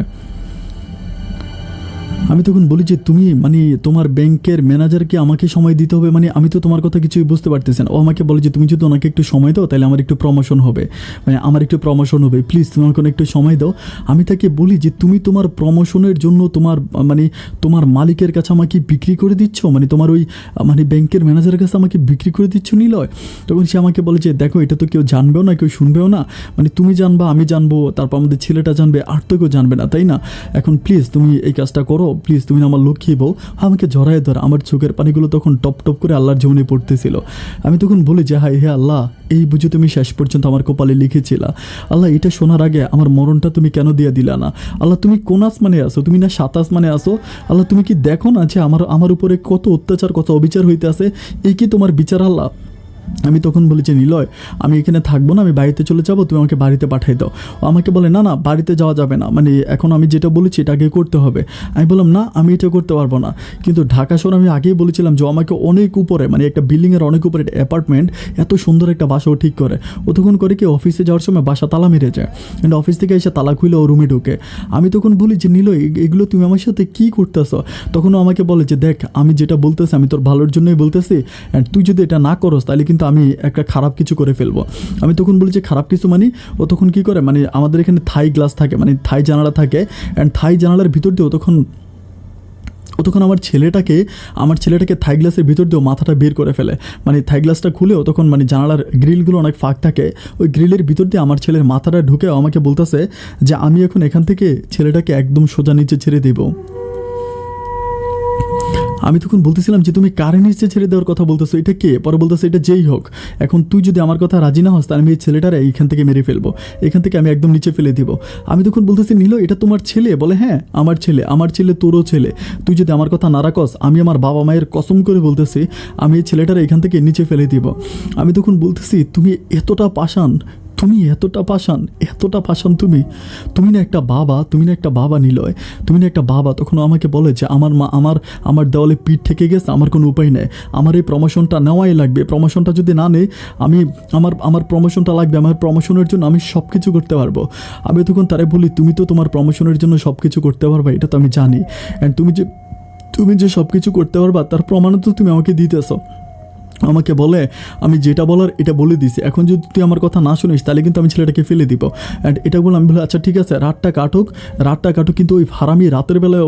আমি তখন বলি যে তুমি মানে তোমার ব্যাংকের ম্যানেজারকে আমাকে সময় দিতে হবে, মানে আমি তো তোমার কথা কিছুই বুঝতে পারতেছি না। ও আমাকে বলে যে তুমি যদি ওনাকে একটু সময় দাও তাহলে আমার একটু প্রমোশন হবে, প্লিজ তুমি আমাকে একটু সময় দাও। আমি তাকে বলি যে তুমি তোমার প্রমোশনের জন্য তোমার মালিকের কাছে আমাকে বিক্রি করে দিচ্ছ, মানে তোমার ওই ব্যাংকের ম্যানেজারের কাছে আমাকে বিক্রি করে দিচ্ছ নীলয়। তখন সে আমাকে বলে যে দেখো এটা তো কেউ জানবেও না, কেউ শুনবেও না, মানে তুমি জানবা, আমি জানবো, তারপর আমাদের ছেলেটা জানবে, আর তো কেউ জানবে না, তাই না? এখন প্লিজ তুমি এই কাজটা করো, প্লিজ তুমি আমার লক্ষ্মী বউ। আমাকে জড়ায় ধর, আমার চোখের পানিগুলো তখন টপ টপ করে আল্লাহর জীবনে পড়তেছিল। আমি তখন বলি যে হাই হে আল্লাহ, এই বুঝে তুমি শেষ পর্যন্ত আমার কপালে লিখেছিলা। আল্লাহ এটা শোনার আগে আমার মরণটা তুমি কেন দিয়ে দিলা না? আল্লাহ তুমি কোন আসমানে আসো, তুমি না 7 আসমানে আসো? আল্লাহ তুমি কি দেখো না যে আমার উপরে কত অত্যাচার, কত অবিচার হইতে আছে? এই কি তোমার বিচার আল্লাহ? আমি তখন বলি যে নিলয় আমি এখানে থাকবো না, আমি বাড়িতে চলে যাবো, তুমি আমাকে বাড়িতে পাঠাই দাও। ও আমাকে বলে না বাড়িতে যাওয়া যাবে না, মানে এখন আমি যেটা বলেছি এটা আগে করতে হবে। আমি বললাম না আমি এটা করতে পারবো না। কিন্তু ঢাকা শহর আমি আগেই বলেছিলাম যে আমাকে অনেক উপরে, মানে একটা বিল্ডিংয়ের অনেক উপরে একটা অ্যাপার্টমেন্ট, এত সুন্দর একটা বাসাও ঠিক করে। ও তখন করে কি অফিসে যাওয়ার সময় বাসা তালা মেরে যায়, কিন্তু অফিস থেকে এসে তালা খুলে ও রুমে ঢুকে। আমি তখন বলি যে নিলয় এগুলো তুমি আমার সাথে কী করতেছো? তখন ও আমাকে বলে যে দেখ আমি যেটা বলতেছি আমি তোর ভালোর জন্যই বলতেছি, অ্যান্ড তুই যদি এটা না করস তাহলে কিন্তু আমি একটা খারাপ কিছু করে ফেলবো। আমি তখন বলি যে খারাপ কিছু মানে? ও তখন কি করে, মানে আমাদের এখানে থাই গ্লাস থাকে, মানে থাই জানালা থাকে, অ্যান্ড থাই জানালার ভিতর দিয়েও তখন ও তখন আমার ছেলেটাকে থাই গ্লাসের ভিতর দিয়েও মাথাটা বের করে ফেলে, মানে থাই গ্লাসটা খুলেও তখন মানে জানালার গ্রিলগুলো অনেক ফাঁক থাকে, ওই গ্রিলের ভিতর দিয়ে আমার ছেলের মাথাটা ঢুকে আমাকে বলতেছে যে আমি এখন এখান থেকে ছেলেটাকে একদম সোজা নিচে ছেড়ে দেব। আমি তখন বলতেছিলাম যে তুমি কারে নিচে ছেড়ে দেওয়ার কথা বলতেছো, এটা কে? পরে বলতেছে এটা যেই হোক, এখন তুই যদি আমার কথা রাজি না হস তাহলে আমি এই ছেলেটারে এইখান থেকে মেরে ফেলবো, এখান থেকে আমি একদম নিচে ফেলে দিব। আমি তখন বলতেছি নীলো এটা তোমার ছেলে? বলে হ্যাঁ আমার ছেলে তোরও ছেলে, তুই যদি আমার কথা না রাখস আমি আমার বাবা মায়ের কসম করে বলতেছি আমি এই ছেলেটারে এখান থেকে নিচে ফেলে দিব। আমি তখন বলতেছি তুমি এতটা পাষাণ, তুমি না একটা বাবা নিলয়, তুমি না একটা বাবা। তখন আমাকে বলে যে আমার মা আমার দেওয়ালে পিঠ থেকে গেছে, আমার কোনো উপায় নেই, আমার এই প্রমোশনটা নেওয়াই লাগবে, প্রমোশনটা যদি না নেই আমার প্রমোশনটা লাগবে, আমার প্রমোশনের জন্য আমি সব কিছু করতে পারবো। আমি তখন তারে বলি তুমি তো তোমার প্রমোশনের জন্য সব কিছু করতে পারবে, এটা তো আমি জানি, অ্যান্ড তুমি যে সব কিছু করতে পারবা তার প্রমাণও তো তুমি আমাকে দিতেছো। আমাকে বলে আমি যেটা বলার এটা বলে দিছি, এখন যদি তুই আমার কথা না শুনিস তাহলে কিন্তু আমি ছেলেটাকে ফেলে দিব। অ্যান্ড এটা বলে আমি বলি আচ্ছা ঠিক আছে রাতটা কাটুক, কিন্তু ওই হারামি রাতের বেলায়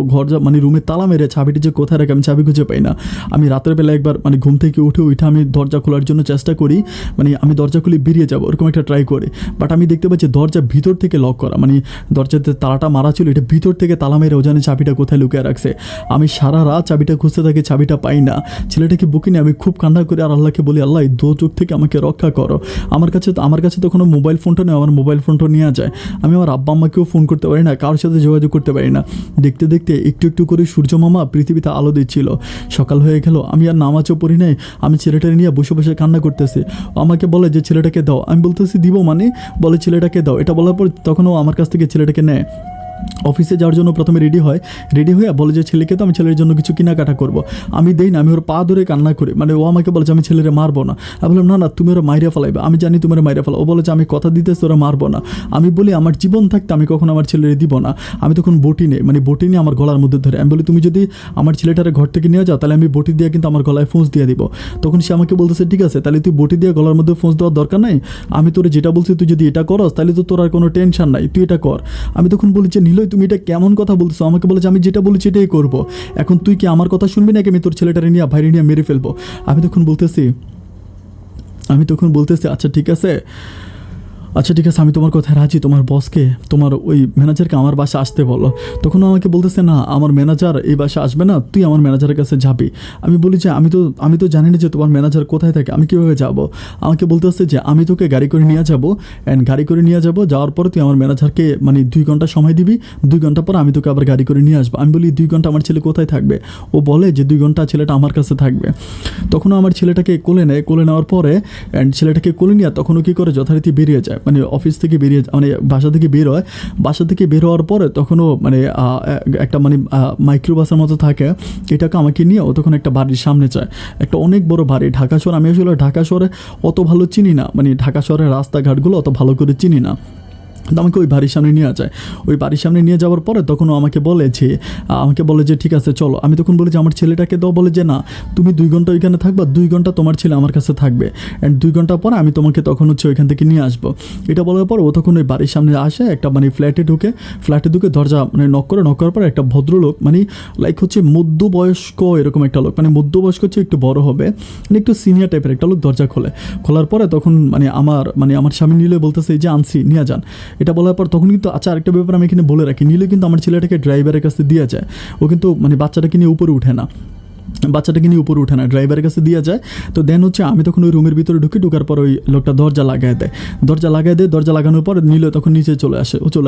মানে রুমে তালা মেরে চাবিটি যে কোথায় রাখে আমি চাবি খুঁজে পাই না। আমি রাতের বেলা একবার মানে ঘুম থেকে উঠে আমি দরজা খোলার জন্য চেষ্টা করি, মানে আমি দরজা খুলে বেরিয়ে যাবো ওরকম একটা ট্রাই করি, বাট আমি দেখতে পাচ্ছি দরজা ভিতর থেকে লক করা, মানে দরজাতে তালাটা মারা ছিল, এটা ভিতর থেকে তালা মেরে ও জানে চাবিটা কোথায় লুকিয়ে রাখছে। আমি সারা রাত চাবিটা খুঁজতে থাকি, চাবিটা পাই না, ছেলেটাকে বুকি নিয়ে আমি খুব কান্না করি আর আল্লাহকে বলি আল্লাহ এই দোজক থেকে আমাকে রক্ষা করো। আমার কাছে তো কোনো মোবাইল ফোনটা নেই, আমার মোবাইল ফোনটা নিয়ে যায়, আমি আমার আব্বা আম্মাকেও ফোন করতে পারি না, কারোর সাথে যোগাযোগ করতে পারি না। দেখতে দেখতে একটু একটু করে সূর্য মামা পৃথিবীতে আলো দিচ্ছিল, সকাল হয়ে গেল, আমি আর নামাজও পড়ি নাই, আমি ছেলেটাকে নিয়ে বসে বসে কান্না করতেছি। আমাকে বলে যে ছেলেটাকে দাও, আমি বলতেছি দিব মানে, বলে ছেলেটাকে দাও। এটা বলার পর তখন ও আমার কাছ থেকে ছেলেটাকে নেয়, অফিসে যাওয়ার জন্য প্রথমে রেডি হয়ে বলে যে ছেলেকে তো আমি ছেলের জন্য কিছু কেনাকাটা করবো, আমি দেই না, আমি ওর পা ধরে কান্না করি, মানে ও আমাকে বলে যে আমি ছেলেরে মারবো না। আমি বললাম না তুমি ওরা মাইরা ফেলাইবে, আমি জানি তুমি ওরা মাইরা ফেলা। ও বলে যে আমি কথা দিতেছি ওরা মারবো না। আমি বলি আমার জীবন থাকতে আমি কখনো আমার ছেলেরে দিব না। আমি তখন বটি নিয়ে আমার গলার মধ্যে ধরে আমি বলি তুমি যদি আমার ছেলেটারে ঘর থেকে নিয়ে যাও তাহলে আমি বটি দিয়ে কিন্তু আমার গলায় ফোঁস দিয়ে দিব। তখন সে আমাকে বলতেছে ঠিক আছে তাহলে তুই বটি দিয়ে গলার মধ্যে ফোঁস দেওয়ার দরকার নাই, আমি তোরে যেটা বলছি তুই যদি এটা করস তাহলে তো তোর আর কোনো টেনশন নাই, তুই এটা কর। আমি তখন বলি যে নিলয় তুমি এটা কেমন কথা বলতেছো? আমাকে বলে যে আমি যেটা বলেছি এটাই করবো, এখন তুই কি আমার কথা শুনবি নাকি আমি তোর ছেলেটারে নিয়ে বাইরে নিয়ে মেরে ফেলবো। আমি তখন বলতেছি আচ্ছা ঠিক আছে আমি তোমার কথায় রাজি, তোমার বসকে তোমার ওই ম্যানেজারকে আমার বাসা আসতে বলো। তখন আমাকে বলতেছে না আমার ম্যানেজার এই বাসা আসবে না, তুই আমার ম্যানেজারের কাছে যাবি। আমি বলি যে আমি তো জানি না যে তোমার ম্যানেজার কোথায় থাকে, আমি কীভাবে যাব? আমাকে বলতেছে যে আমি তোকে গাড়ি করে নিয়ে যাবো, যাওয়ার পরে তুই আমার ম্যানেজারকে মানে 2 ঘন্টা সময় দিবি, 2 ঘন্টা পর আমি তোকে আবার গাড়ি করে নিয়ে আসবো। আমি বলি 2 ঘন্টা আমার ছেলে কোথায় থাকবে? ও বলে যে 2 ঘন্টা ছেলেটা আমার কাছে থাকবে। তখনও আমার ছেলেটাকে কোলে নেওয়ার পরে ছেলেটাকে কোলে নিয়ে তখনও কী করে যথারীতি বেরিয়ে যায়, মানে অফিস থেকে মানে বাসা থেকে বের হওয়ার পরে তখনও মানে একটা মানে মাইক্রোবাসের মতো থাকে, এটাকে আমাকে নিয়ে ও তখন একটা বাড়ির সামনে যায়, একটা অনেক বড় বাড়ি ঢাকা শহর। আমি আসলে ঢাকা শহরে অত ভালো চিনি না, মানে ঢাকা শহরের রাস্তাঘাটগুলো অত ভালো করে চিনি না, আমাকে ওই বাড়ির সামনে নিয়ে যায়। ওই বাড়ির সামনে নিয়ে যাওয়ার পরে তখনও আমাকে বলে যে ঠিক আছে চলো। আমি তখন বলি যে আমার ছেলেটাকে দাও, বলে যে না তুমি 2 ঘন্টা ওইখানে থাকবা, 2 ঘন্টা তোমার ছেলে আমার কাছে থাকবে, অ্যান্ড 2 ঘন্টা পরে আমি তোমাকে তখন ওইখান থেকে নিয়ে আসবো। এটা বলার পর ও তখন ওই বাড়ির সামনে আসে, একটা মানে ফ্ল্যাটে ঢুকে দরজা মানে নক করার পর একটা ভদ্রলোক মানে লাইক হচ্ছে মধ্যবয়স্ক এরকম একটা লোক, মানে মধ্যবয়স্ক হচ্ছে একটু বড় হবে, মানে একটু সিনিয়র টাইপের একটা লোক দরজা খোলার পরে তখন আমার স্বামী নিলে বলতেছে যে আনছি নিয়ে যান। এটা বলার পর তখন কিন্তু আচ্ছা আরেকটা ব্যাপার আমি এখানে বলে রাখি, নীলু কিন্তু আমার ছেলেটাকে ড্রাইভারের কাছে দিয়ে যায়, ও কিন্তু মানে বাচ্চাটাকে নিয়ে উপরে উঠে না, ড্রাইভারের কাছে দিয়ে যায়। তো দেন হচ্ছে আমি তখন ওই রুমের ভিতরে ঢোকার পর ওই লোকটা দরজা লাগায় দেয়, দরজা লাগানোর পর নীল তখন নিচে চলে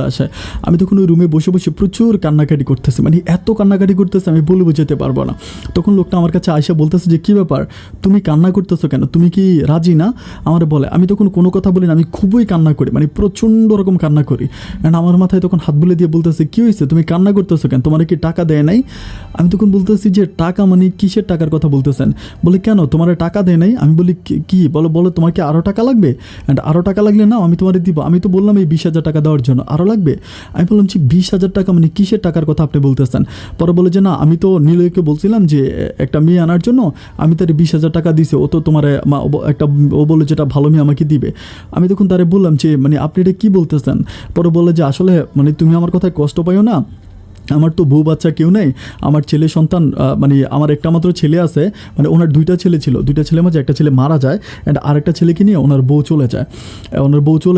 আসে। আমি তখন ওই রুমে বসে প্রচুর কান্নাকাটি করতেছে, মানে এত কান্নাকাটি করতেছে আমি বলে বোঝাতে পারবো না। তখন লোকটা আমার কাছে আয়সা বলতেছে যে কী ব্যাপার তুমি কান্না করতেছো কেন, তুমি কি রাজি না? আমার বলে আমি তখন কোনো কথা বলি না, আমি খুবই কান্না করি, মানে প্রচণ্ড রকম কান্না করি। অ্যান্ড আমার মাথায় তখন হাত বুলে দিয়ে বলতেছে কী হয়েছে তুমি কান্না করতেছো কেন, তোমার কি টাকা দেয় নাই? আমি তখন বলতেছি যে টাকা মানে কিসের টাকার কথা বলতেছেন? বলে কেন তোমার টাকা দেয় নাই? আমি বলি কি বলো তোমার কি আরও টাকা লাগবে? অ্যান্ড আরও টাকা লাগলে না আমি তোমার দিব, আমি তো বললাম এই 20,000 টাকা দেওয়ার জন্য, আরও লাগবে? আমি বললাম যে 20,000 টাকা মানে কিসের টাকার কথা আপনি বলতেছেন? পরে বলে যে না আমি তো নীলয়কে বলছিলাম যে একটা মেয়ে আনার জন্য আমি তার 20,000 টাকা দিছে, ও তো তোমার ও বলে যেটা ভালো মেয়ে আমাকে দিবে। আমি তখন তারে বললাম যে মানে আপনি এটা কী বলতেছেন? পরে বলে যে আসলে মানে তুমি আমার কথায় কষ্ট পাইও না, আমার তো বউ বাচ্চা কেউ নেই, আমার ছেলে সন্তান মানে আমার একটা মাত্র ছেলে আছে, মানে ওনার দুইটা ছেলে ছিল, দুইটা ছেলের মাঝে একটা ছেলে মারা যায় অ্যান্ড আরেকটা ছেলেকে নিয়ে ওনার বউ চলে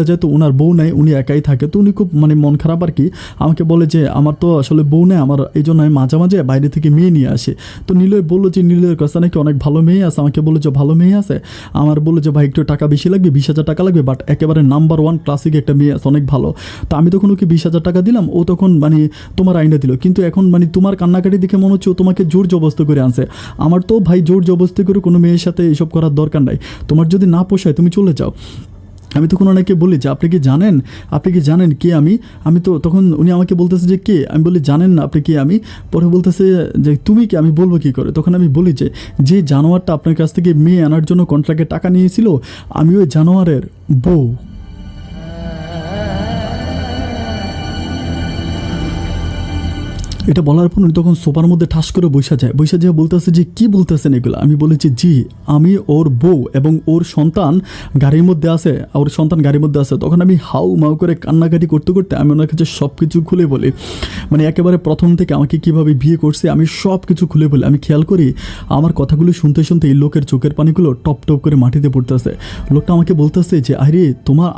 যায়, তো ওনার বউ নেই, উনি একাই থাকে। তো উনি খুব মানে মন খারাপ আর কি, আমাকে বলে যে আমার তো আসলে বউ নেই, আমার এই জন্য আমি মাঝে মাঝে বাইরে থেকে মেয়ে নিয়ে আসি। তো নিলয় বললো যে নিলয়ের কাছে নাকি অনেক ভালো মেয়ে আছে, আমাকে বললো যে ভালো মেয়ে আছে, আমার বললো যে ভাই একটু টাকা বেশি লাগবে, 20,000 টাকা লাগবে, বাট একেবারে নাম্বার 1 ক্লাসিক একটা মেয়ে আছে, অনেক ভালো। তো আমি তখন ওকে 20,000 টাকা দিলাম, ও তখন মানে তোমার আইনা দিল, কিন্তু এখন মানে তোমার কান্নাকাটি দেখে মনে হচ্ছে ও তোমাকে জোর জবরদস্তি করে আনছে। আমার তো ভাই জোর জবরদস্তি করে কোনো মেয়ের সাথে এইসব করার দরকার নাই, তোমার যদি না পোষায় তুমি চলে যাও। আমি তখন ওনাকে বলি যে আপনি কি জানেন কে আমি তো তখন উনি আমাকে বলতেছে যে কে, আমি বলি জানেন না আপনি কে আমি, পরে বলতেছে যে তুমি কি, আমি বলবো কী করে। তখন আমি বলি যে জানোয়ারটা আপনার কাছ থেকে মেয়ে আনার জন্য কন্ট্রাক্টে টাকা নিয়েছিল, আমি ওই জানোয়ারের বউ। এটা বলার পর উনি তখন সোফার মধ্যে ঠাস করে বসে যায় বলতেছে যে কি বলতেছেন এগুলো। আমি বলেছি জি আমি ওর বউ এবং ওর সন্তান গাড়ির মধ্যে আছে, তখন আমি হাউ মাউ করে কান্নাকাটি করতে করতে আমি ওনার কাছে সব কিছু খুলে বলি, মানে একেবারে প্রথম থেকে আমাকে কিভাবে বিয়ে করছে আমি সব কিছু খুলে বলি। আমি খেয়াল করি আমার কথাগুলো শুনতে শুনতে এই লোকের চোখের পানিগুলো টপ টপ করে মাটিতে পড়তেছে। লোকটা আমাকে বলতেছে যে আরে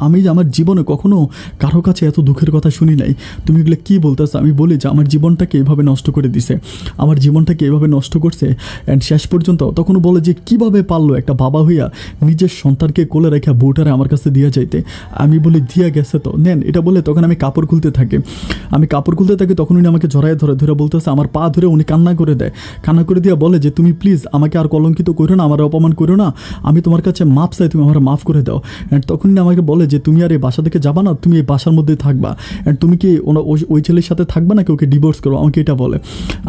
আমি আমার জীবনে কখনো কারো কাছে এত দুঃখের কথা শুনি নাই, তুমি এগুলো কী বলতেছো। আমি বলি যে আমার জীবনটাকে এইভাবে নষ্ট করে দিছে, আমার জীবনটাকে এইভাবে নষ্ট করছে। অ্যান্ড শেষ পর্যন্ত তখনও বলে যে কিভাবে পারলো একটা বাবা হইয়া নিজের সন্তানকে কোলে রেখে বউটারে আমার কাছে দিয়া যাইতে। আমি বলি দিয়া গেছে তো নেন, এটা বলে তখন আমি কাপড় খুলতে থাকি, তখন উনি আমাকে জড়ায় ধরে বলতেছে, আমার পা ধরে উনি কান্না করে দিয়ে বলে যে তুমি প্লিজ আমাকে আর কলঙ্কিত করো না, আমার অপমান করো না, আমি তোমার কাছে মাপ চাই, তুমি আমার মাফ করে দাও। অ্যান্ড তখন উনি আমাকে বলে যে তুমি আর এই বাসা থেকে যাবা না, তুমি এই বাসার মধ্যে থাকবা, অ্যান্ড তুমি কি ওই ছেলের সাথে থাকবা নাকি ওকে ডিভোর্স করো, আমাকে এটা বলে।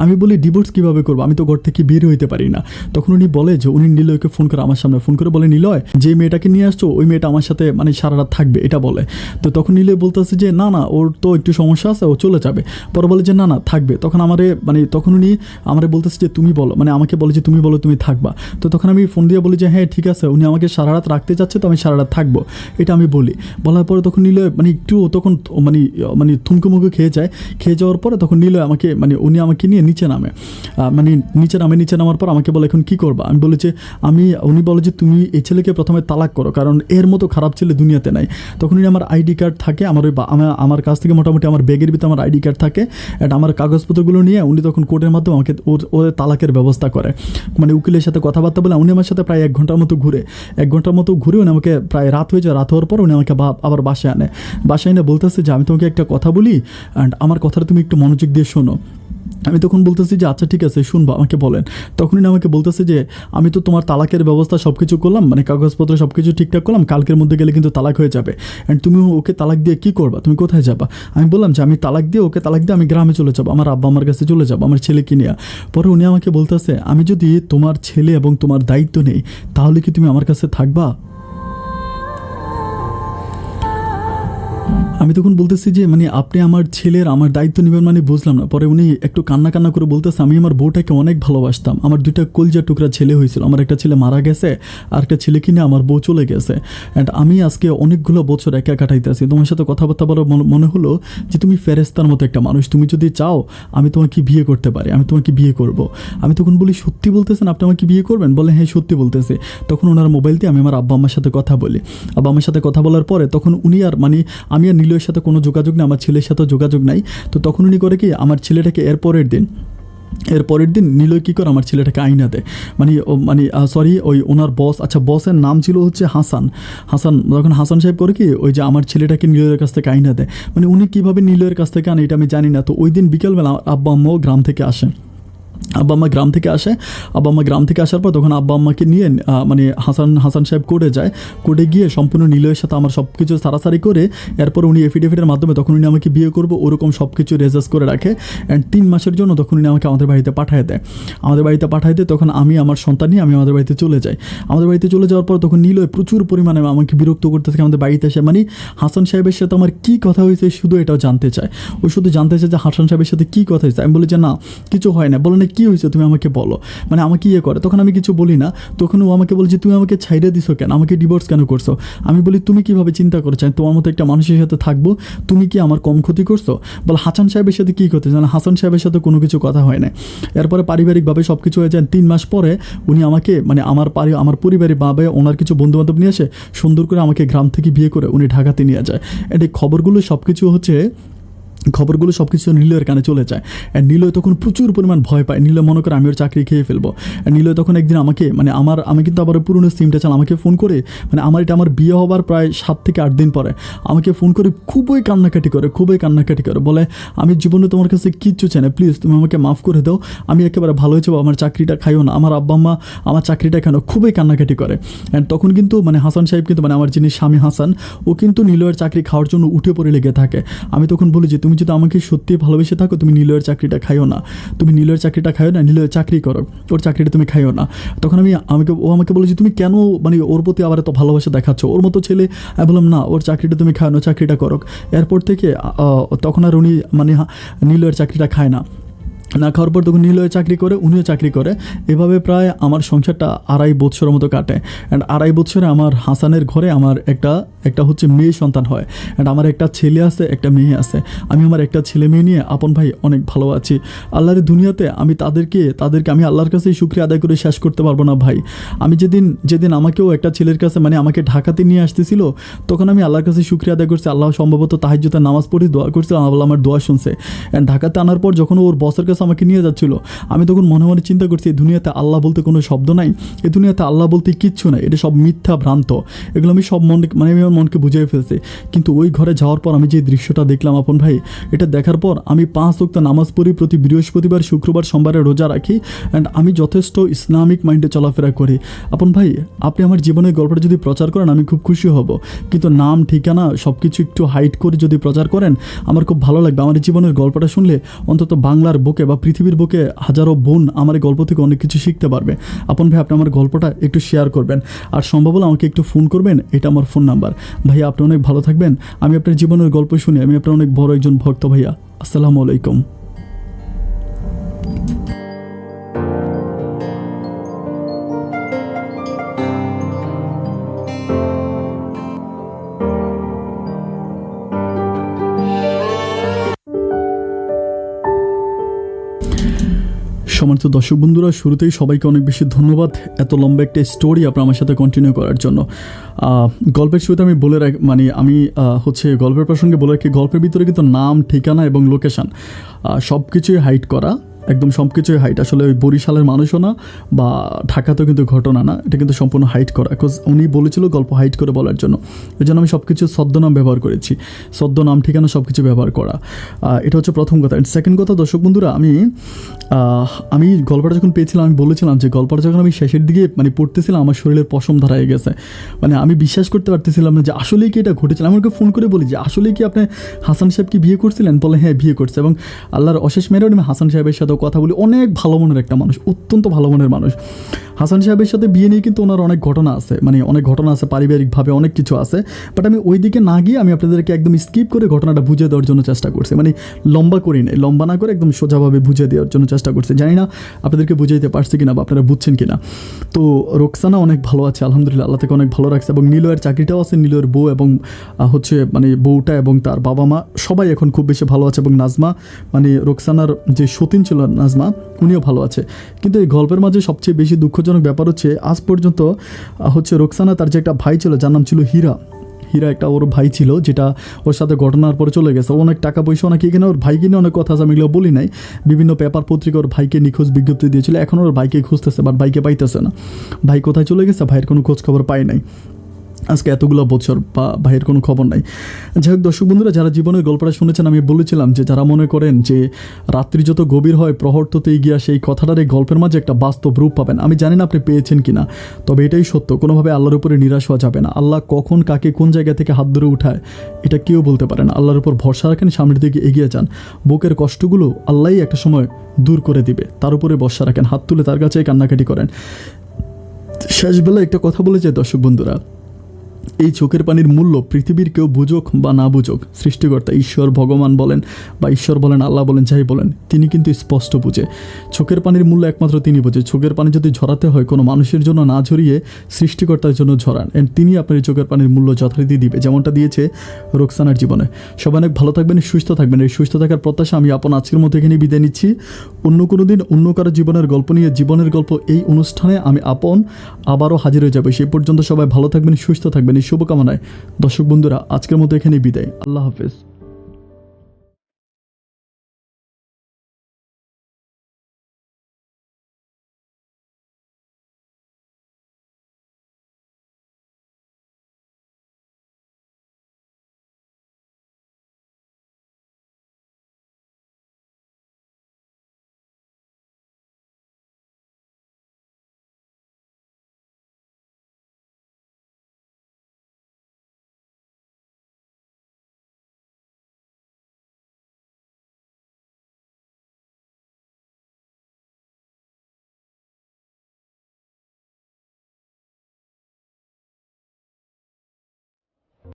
আমি বলি ডিভোর্স কীভাবে করবো, আমি তো ঘর থেকে বের হইতে পারি না। তখন উনি বলে যে উনি নিলয়কে ফোন করে আমার সামনে ফোন করে বলে নিলয় যে মেয়েটাকে নিয়ে আসছো ওই মেয়েটা আমার সাথে মানে সারা রাত থাকবে, এটা বলে। তো তখন নিলয় বলতেছে যে না ওর তো একটু সমস্যা আছে, ও চলে যাবে। পরে বলে যে না থাকবে। তখন উনি আমারে বলতেছে যে তুমি বলো, মানে আমাকে বলে যে তুমি বলো তুমি থাকবা। তো তখন আমি ফোন দিয়ে বলি যে হ্যাঁ ঠিক আছে, উনি আমাকে সারা রাত রাখতে চাচ্ছে, তো আমি সারা রাত থাকবো, এটা আমি বলি। বলার পরে তখন নিলয় মানে একটু তখন মানে থুমকুমুকু খেয়ে যাওয়ার পরে তখন নিলয় আমাকে উনি আমাকে নিয়ে নিচে নামে, নিচে নামার পর আমাকে বলে এখন কি করবা। আমি বলি যে উনি বলে যে তুমি এই ছেলেকে প্রথমে তালাক করো, কারণ এর মতো খারাপ ছেলে দুনিয়াতে নাই। তখন উনি আমার আইডি কার্ড থাকে আমার কাছ থেকে, মোটামুটি আমার ব্যাগের ভিতরে আমার আইডি কার্ড থাকে, অ্যান্ড আমার কাগজপত্রগুলো নিয়ে উনি তখন কোর্টের মাধ্যমে আমাকে ওর তালাকের ব্যবস্থা করে, মানে উকিলের সাথে কথাবার্তা বলে। উনি আমার সাথে প্রায় 1 ঘন্টার মতো ঘুরে উনি আমাকে প্রায় রাত হওয়ার পর উনি আমাকে আবার বাসায় এনে বলতেছে যে আমি তোমাকে একটা কথা বলি, অ্যান্ড আমার কথাটা তুমি একটু মনোযোগ দিয়ে শোনো। আমি তখন বলতেছি যে আচ্ছা ঠিক আছে শুনবো, আমাকে বলেন। তখন উনি আমাকে বলতেছে যে আমি তো তোমার তালাকের ব্যবস্থা সব কিছু করলাম, মানে কাগজপত্র সব কিছু ঠিকঠাক করলাম, কালকের মধ্যে গেলে কিন্তু তালাক হয়ে যাবে, অ্যান্ড তুমি ওকে তালাক দিয়ে কী করবা, তুমি কোথায় যাবা। আমি বললাম যে ওকে তালাক দিয়ে আমি গ্রামে চলে যাবো, আমার আব্বা আমার কাছে চলে যাবো, আমার ছেলেকে নিয়ে। পরে উনি আমাকে বলতেছে আমি যদি তোমার ছেলে এবং তোমার দায়িত্ব নেই তাহলে কি তুমি আমার কাছে থাকবা। আমি তখন বলতেছি যে মানে আপনি আমার ছেলের আমার দায়িত্ব নেবেন, মানে বুঝলাম না। পরে উনি একটু কান্না করে বলতেছে আমি আমার বউটাকে অনেক ভালোবাসতাম, আমার 2টা কলজা টুকরা ছেলে হয়েছিল, আমার একটা ছেলে মারা গেছে আর একটা ছেলে কিনে আমার বউ চলে গেছে, অ্যান্ড আমি আজকে অনেকগুলো বছর একা কাটাইতেছি। তোমার সাথে কথাবার্তা বলে মনে হলো যে তুমি ফেরেস্তার মতো একটা মানুষ, তুমি যদি চাও আমি তোমাকে বিয়ে করতে পারি, আমি তোমাকে বিয়ে করব। আমি তখন বলি সত্যি বলতেছেন আপনি আমাকে বিয়ে করবেন? বলে হ্যাঁ সত্যি বলতেছে। তখন ওনার মোবাইল দিয়ে আমি আমার আব্বা আম্মার সাথে কথা বলি। আব্বা আম্মার সাথে কথা বলার পরে তখন উনি আর আমি আর নিলয়ের সাথে কোনো যোগাযোগ নেই, আমার ছেলের সাথেও যোগাযোগ নাই। তো তখন উনি করে কি আমার ছেলেটাকে এর পরের দিন নিলয় কী করে আমার ছেলেটাকে আইনা দেয়, ওই ওনার বস, আচ্ছা বসের নাম ছিল হচ্ছে হাসান। তখন হাসান সাহেব করে কি ওই যে আমার ছেলেটাকে নিলয়ের কাছ থেকে আইনা দেয়, মানে উনি কীভাবে নিলয়ের কাছ থেকে আনে এটা আমি জানি না। তো ওই দিন বিকেলবেলা আব্বা আম্মাও গ্রাম থেকে আসে, আব্বা আম্মা গ্রাম থেকে আসার পর তখন আব্বা আম্মাকে নিয়ে হাসান সাহেব কোর্টে গিয়ে সম্পূর্ণ নিলয়ের সাথে আমার সব কিছু সারাসারি করে এরপর উনি এফিডেভিটের মাধ্যমে তখন উনি আমাকে বিয়ে করবো ওরকম সব কিছু রেজার্স করে রাখে, অ্যান্ড 3 মাসের জন্য তখন উনি আমাকে আমাদের বাড়িতে পাঠায় দেয়। তখন আমি আমার সন্তান নিয়ে আমি আমাদের বাড়িতে চলে যাই। আমাদের বাড়িতে চলে যাওয়ার পর তখন নিলয় প্রচুর পরিমাণে আমাকে বিরক্ত করতে থাকে আমাদের বাড়িতে এসে, হাসান সাহেবের সাথে আমার কী কথা হয়েছে শুধু এটাও জানতে চায়, যে হাসান সাহেবের সাথে কী কথা হয়েছে। আমি বলি যে না কিছু হয় না। বলে মানে কী হয়েছে তুমি আমাকে বলো, মানে আমাকে ইয়ে করে। তখন আমি কিছু বলি না, তখন ও আমাকে বলে যে তুমি আমাকে ছাইড়ে দিছো কেন, আমাকে ডিভোর্স কেন করছো। আমি বলি তুমি কীভাবে চিন্তা করছো আমি তোমার মতো একটা মানুষের সাথে থাকবো, তুমি কি আমার কম ক্ষতি করছো। বল হাসান সাহেবের সাথে কী করতে জানো, হাসান সাহেবের সাথে কোনো কিছু কথা হয় না। এরপরে পারিবারিকভাবে সব কিছু হয়ে যায়। 3 মাস পরে উনি আমাকে মানে আমার পরিবারের ভাবে ওনার কিছু বন্ধুবান্ধব নিয়ে এসে সুন্দর করে আমাকে গ্রাম থেকে বিয়ে করে উনি ঢাকাতে নিয়ে যায়। এর এই খবরগুলো সব কিছু নীলয়ের কানে চলে যায়। অ্যান্ড নীলয় তখন প্রচুর পরিমাণ ভয় পায়। নীলয় মনে করে আমি ওর চাকরি খেয়ে ফেলবো। নীলয় তখন একদিন আমাকে মানে আমি কিন্তু আবার পুরনো সিমটা চাল আমাকে ফোন করে, মানে আমার বিয়ে হবার প্রায় 7 থেকে 8 দিন পরে আমাকে ফোন করে খুবই কান্নাকাটি করে বলে আমি জীবনে তোমার কাছে কিচ্ছু চাই না, প্লিজ তুমি আমাকে মাফ করে দাও, আমি একেবারে ভালো হয়ে যাবো, আমার চাকরিটা খাইও না, আমার আব্বা আম্মা আমার চাকরিটা কেন, খুবই কান্নাকাটি করে। অ্যান্ড তখন কিন্তু মানে হাসান সাহেব কিন্তু মানে আমার যিনি স্বামী হাসান, ও কিন্তু নীলয়ের চাকরি খাওয়ার জন্য উঠে পড়ে লেগে থাকে। আমি তখন বলি যে তুমি যদি আমাকে সত্যি ভালোবেসে থাকো তুমি নীলয়ের চাকরিটা খাইও না, নীলয়ের চাকরি করো, ওর চাকরিটা তুমি খাইও না। তখন ও আমাকে বলে যে তুমি কেন মানে ওর প্রতি আবার এত ভালোবাসা দেখাচ্ছ, ওর মতো ছেলে। আমি বললাম না, ওর চাকরিটা তুমি খাও না, চাকরিটা করো। এরপর থেকে তখন আর উনি মানে নীলয়ের চাকরিটা খায় না খাওয়ার পর তখন নীলয় চাকরি করে, উনিও চাকরি করে। এভাবে প্রায় আমার সংসারটা 2.5 বছরের মতো কাটে। অ্যান্ড 2.5 বছরে আমার হাসানের ঘরে আমার একটা হচ্ছে মেয়ে সন্তান হয়। অ্যান্ড আমার একটা ছেলে আছে, একটা মেয়ে আছে। আমি আমার একটা ছেলে মেয়ে নিয়ে আপন ভাই অনেক ভালো আছি। আল্লাহর দুনিয়াতে আমি তাদেরকে আমি আল্লাহর কাছে শুকরিয়া আদায় করে শেষ করতে পারবো না ভাই। আমি যেদিন আমাকেও একটা ছেলের কাছে মানে আমাকে ঢাকাতে নিয়ে আসতেছিল, তখন আমি আল্লাহর কাছে শুকরিয়া আদায় করছি। আল্লাহ সম্ভবত তাহাজ্জুদের নামাজ পড়ে দোয়া করছিলাম, আল্লাহ আমার দোয়া শুনছে। অ্যান্ড ঢাকাতে আনার পর যখন ওর বসের কাছে আমাকে নিয়ে যাচ্ছিল, আমি তখন মনে মনে চিন্তা করছি এই দুনিয়াতে আল্লাহ বলতে কোনো শব্দ নাই, এই দুনিয়াতে আল্লাহ বলতে কিচ্ছু নাই, এটা সব মিথ্যা ভ্রান্ত। এগুলো আমি সব আমি আমার মনকে বুঝিয়ে ফেলছি। কিন্তু ওই ঘরে যাওয়ার পর আমি যে দৃশ্যটা দেখলাম আপন ভাই, এটা দেখার পর আমি 5 ওয়াক্ত নামাজ পড়ি, প্রতি বৃহস্পতিবার, শুক্রবার, সোমবারে রোজা রাখি। অ্যান্ড আমি যথেষ্ট ইসলামিক মাইন্ডে চলাফেরা করি। আপন ভাই আপনি আমার জীবনের গল্পটা যদি প্রচার করেন আমি খুব খুশি হব, কিন্তু নাম ঠিকানা সব কিছু একটু হাইড করে যদি প্রচার করেন আমার খুব ভালো লাগবে। আমার জীবনের গল্পটা শুনলে অন্তত বাংলার বুকে বা পৃথিবীর বুকে হাজারো বোন আমার এই গল্প থেকে অনেক কিছু শিখতে পারবে। আপন ভাই আপনি আমার গল্পটা একটু শেয়ার করবেন, আর সম্ভব হলে আমাকে একটু ফোন করবেন, এটা আমার ফোন নাম্বার। ভাইয়া আপনি অনেক ভালো থাকবেন। আমি আপনার জীবনের গল্প শুনে আমি আপনার অনেক বড় একজন ভক্ত ভাইয়া। আসসালামু আলাইকুম। সম্মানিত দর্শক বন্ধুরা, শুরুতেই সবাইকে অনেক বেশি ধন্যবাদ এত লম্বা একটা স্টোরি আপনার আমার সাথে কন্টিনিউ করার জন্য। গল্পের শুরুতে আমি বলে রাখি মানে আমি হচ্ছে গল্পের প্রসঙ্গে বলে রাখি, গল্পের ভিতরে কিন্তু নাম, ঠিকানা এবং লোকেশান সব কিছুই হাইড করা, একদম সব কিছুই হাইট। আসলে ওই বরিশালের মানুষও না বা ঢাকাতেও কিন্তু ঘটনা না, এটা কিন্তু সম্পূর্ণ হাইট করা। বিকজ উনি বলেছিল গল্প হাইট করে বলার জন্য, এই জন্য আমি সব কিছু ছদ্মনাম ব্যবহার করেছি, ছদ্মনাম ঠিকানা সব কিছু ব্যবহার করা। এটা হচ্ছে প্রথম কথা। অ্যান্ড সেকেন্ড কথা, দর্শক বন্ধুরা, আমি গল্পটা যখন পেয়েছিলাম আমি বলেছিলাম যে গল্পটা যখন আমি শেষের দিকে মানে পড়তেছিলাম আমার শরীরের পশম ধরায় গেছে। মানে আমি বিশ্বাস করতে পারতেছিলাম না যে আসলেই কি এটা ঘটেছিল। আমাকে ফোন করে বলি যে আসলেই কি আপনি হাসান সাহেব কি বিয়ে করছিলেন? বলে হ্যাঁ বিয়ে করছে। এবং আল্লাহর অশেষ মেহরবানি আমি হাসান সাহেবের সাথেও কথা বলি। অনেক ভালো মনের একটা মানুষ, অত্যন্ত ভালো মনের মানুষ। হাসান সাহেবের সাথে বিয়ে নিয়ে কিন্তু ওনার অনেক ঘটনা আছে, মানে অনেক ঘটনা আছে, পারিবারিকভাবে অনেক কিছু আছে। বাট আমি ওই দিকে না গিয়ে আমি আপনাদেরকে একদম স্কিপ করে ঘটনাটা বুঝিয়ে দেওয়ার জন্য চেষ্টা করছি। মানে লম্বা করি নাই, লম্বা না করে একদম সোজাভাবে বুঝিয়ে দেওয়ার জন্য চেষ্টা করছি। জানি না আপনাদেরকে বুঝাইতে পারছি কিনা বা আপনারা বুঝছেন কিনা। তো রোকসানা অনেক ভালো আছে আলহামদুলিল্লাহ, আল্লাহ থেকে অনেক ভালো রাখছে। এবং নীলয়ের চাকরিটাও আছে, নীলয়ের বউ এবং হচ্ছে মানে বউটা এবং তার বাবা মা সবাই এখন খুব বেশি ভালো আছে। এবং নাজমা মানে রোকসানার যে সতীন ছিল নাজমা, উনিও ভালো আছে। কিন্তু এই গল্পের মাঝে সবচেয়ে বেশি দুঃখজনক ব্যাপার হচ্ছে আজ পর্যন্ত হচ্ছে রোকসানা তার যে একটা ভাই ছিল যার নাম ছিল হীরা একটা ওর ভাই ছিল, যেটা ওর সাথে ঘটনার পরে চলে গেছে। অনেক টাকা পয়সা নাকি এখানে ওর ভাইকে নিয়ে অনেক কথা আছে, আমি এগুলো বলি নাই। বিভিন্ন পেপার পত্রিকা ওর ভাইকে নিখোঁজ বিজ্ঞপ্তি দিয়েছিল, এখন ওর ভাইকে খুঁজতেছে বাট ভাইকে পাইতেছে না। ভাই কোথায় চলে গেছে, ভাইয়ের কোনো খোঁজ খবর পায় নাই আজকে এতগুলো বছর, বা ভাইয়ের কোনো খবর নাই। যাই হোক দর্শক বন্ধুরা, যারা জীবনের গল্পটা শুনেছেন, আমি বলেছিলাম যে যারা মনে করেন যে রাত্রি যত গভীর হয় প্রহর তত এগিয়ে আসে, এই কথাটার এই গল্পের মাঝে একটা বাস্তব রূপ পাবেন। আমি জানি না আপনি পেয়েছেন কিনা, তবে এটাই সত্য, কোনোভাবে আল্লাহর উপরে নিরাশ হওয়া যাবে না। আল্লাহ কখন কাকে কোন জায়গা থেকে হাত ধরে উঠায় এটা কেউ বলতে পারে না। আল্লাহর উপর ভরসা রাখেন, সামনের দিকে এগিয়ে যান। বুকের কষ্টগুলো আল্লাহই একটা সময় দূর করে দিবে, তার উপরে ভরসা রাখেন, হাত তুলে তার কাছে কান্নাকাটি করেন। শেষবেলা একটা কথা বলে যায় দর্শক বন্ধুরা, এই চোখের পানির মূল্য পৃথিবীর কেউ বুঝুক বা না বুঝুক, সৃষ্টিকর্তা ঈশ্বর, ভগবান বলেন বা ঈশ্বর বলেন, আল্লাহ বলেন, যাই বলেন, তিনি কিন্তু স্পষ্ট বুঝে। চোখের পানির মূল্য একমাত্র তিনি বোঝে। চোখের পানি যদি ঝরাতে হয় কোনো মানুষের জন্য না ঝরিয়ে সৃষ্টিকর্তার জন্য ঝরান, অ্যান্ড তিনি আপনার এই চোখের পানির মূল্য যথারীতি দিবে, যেমনটা দিয়েছে রোকসানার জীবনে। সবাই অনেক ভালো থাকবেন, সুস্থ থাকবেন। এই সুস্থ থাকার প্রত্যাশা আমি আপন আজকের মতো এখানেই বিদায় নিচ্ছি। অন্য কোনো দিন অন্য কারো জীবনের গল্প নিয়ে, জীবনের গল্প এই অনুষ্ঠানে আমি আপন আবারও হাজির হয়ে যাবে। সেই পর্যন্ত সবাই ভালো থাকবেন, সুস্থ থাকবেন, এই শুভকামনায় দর্শক বন্ধুরা আজকের মতো এখানেই বিদায়। আল্লাহ হাফেজ।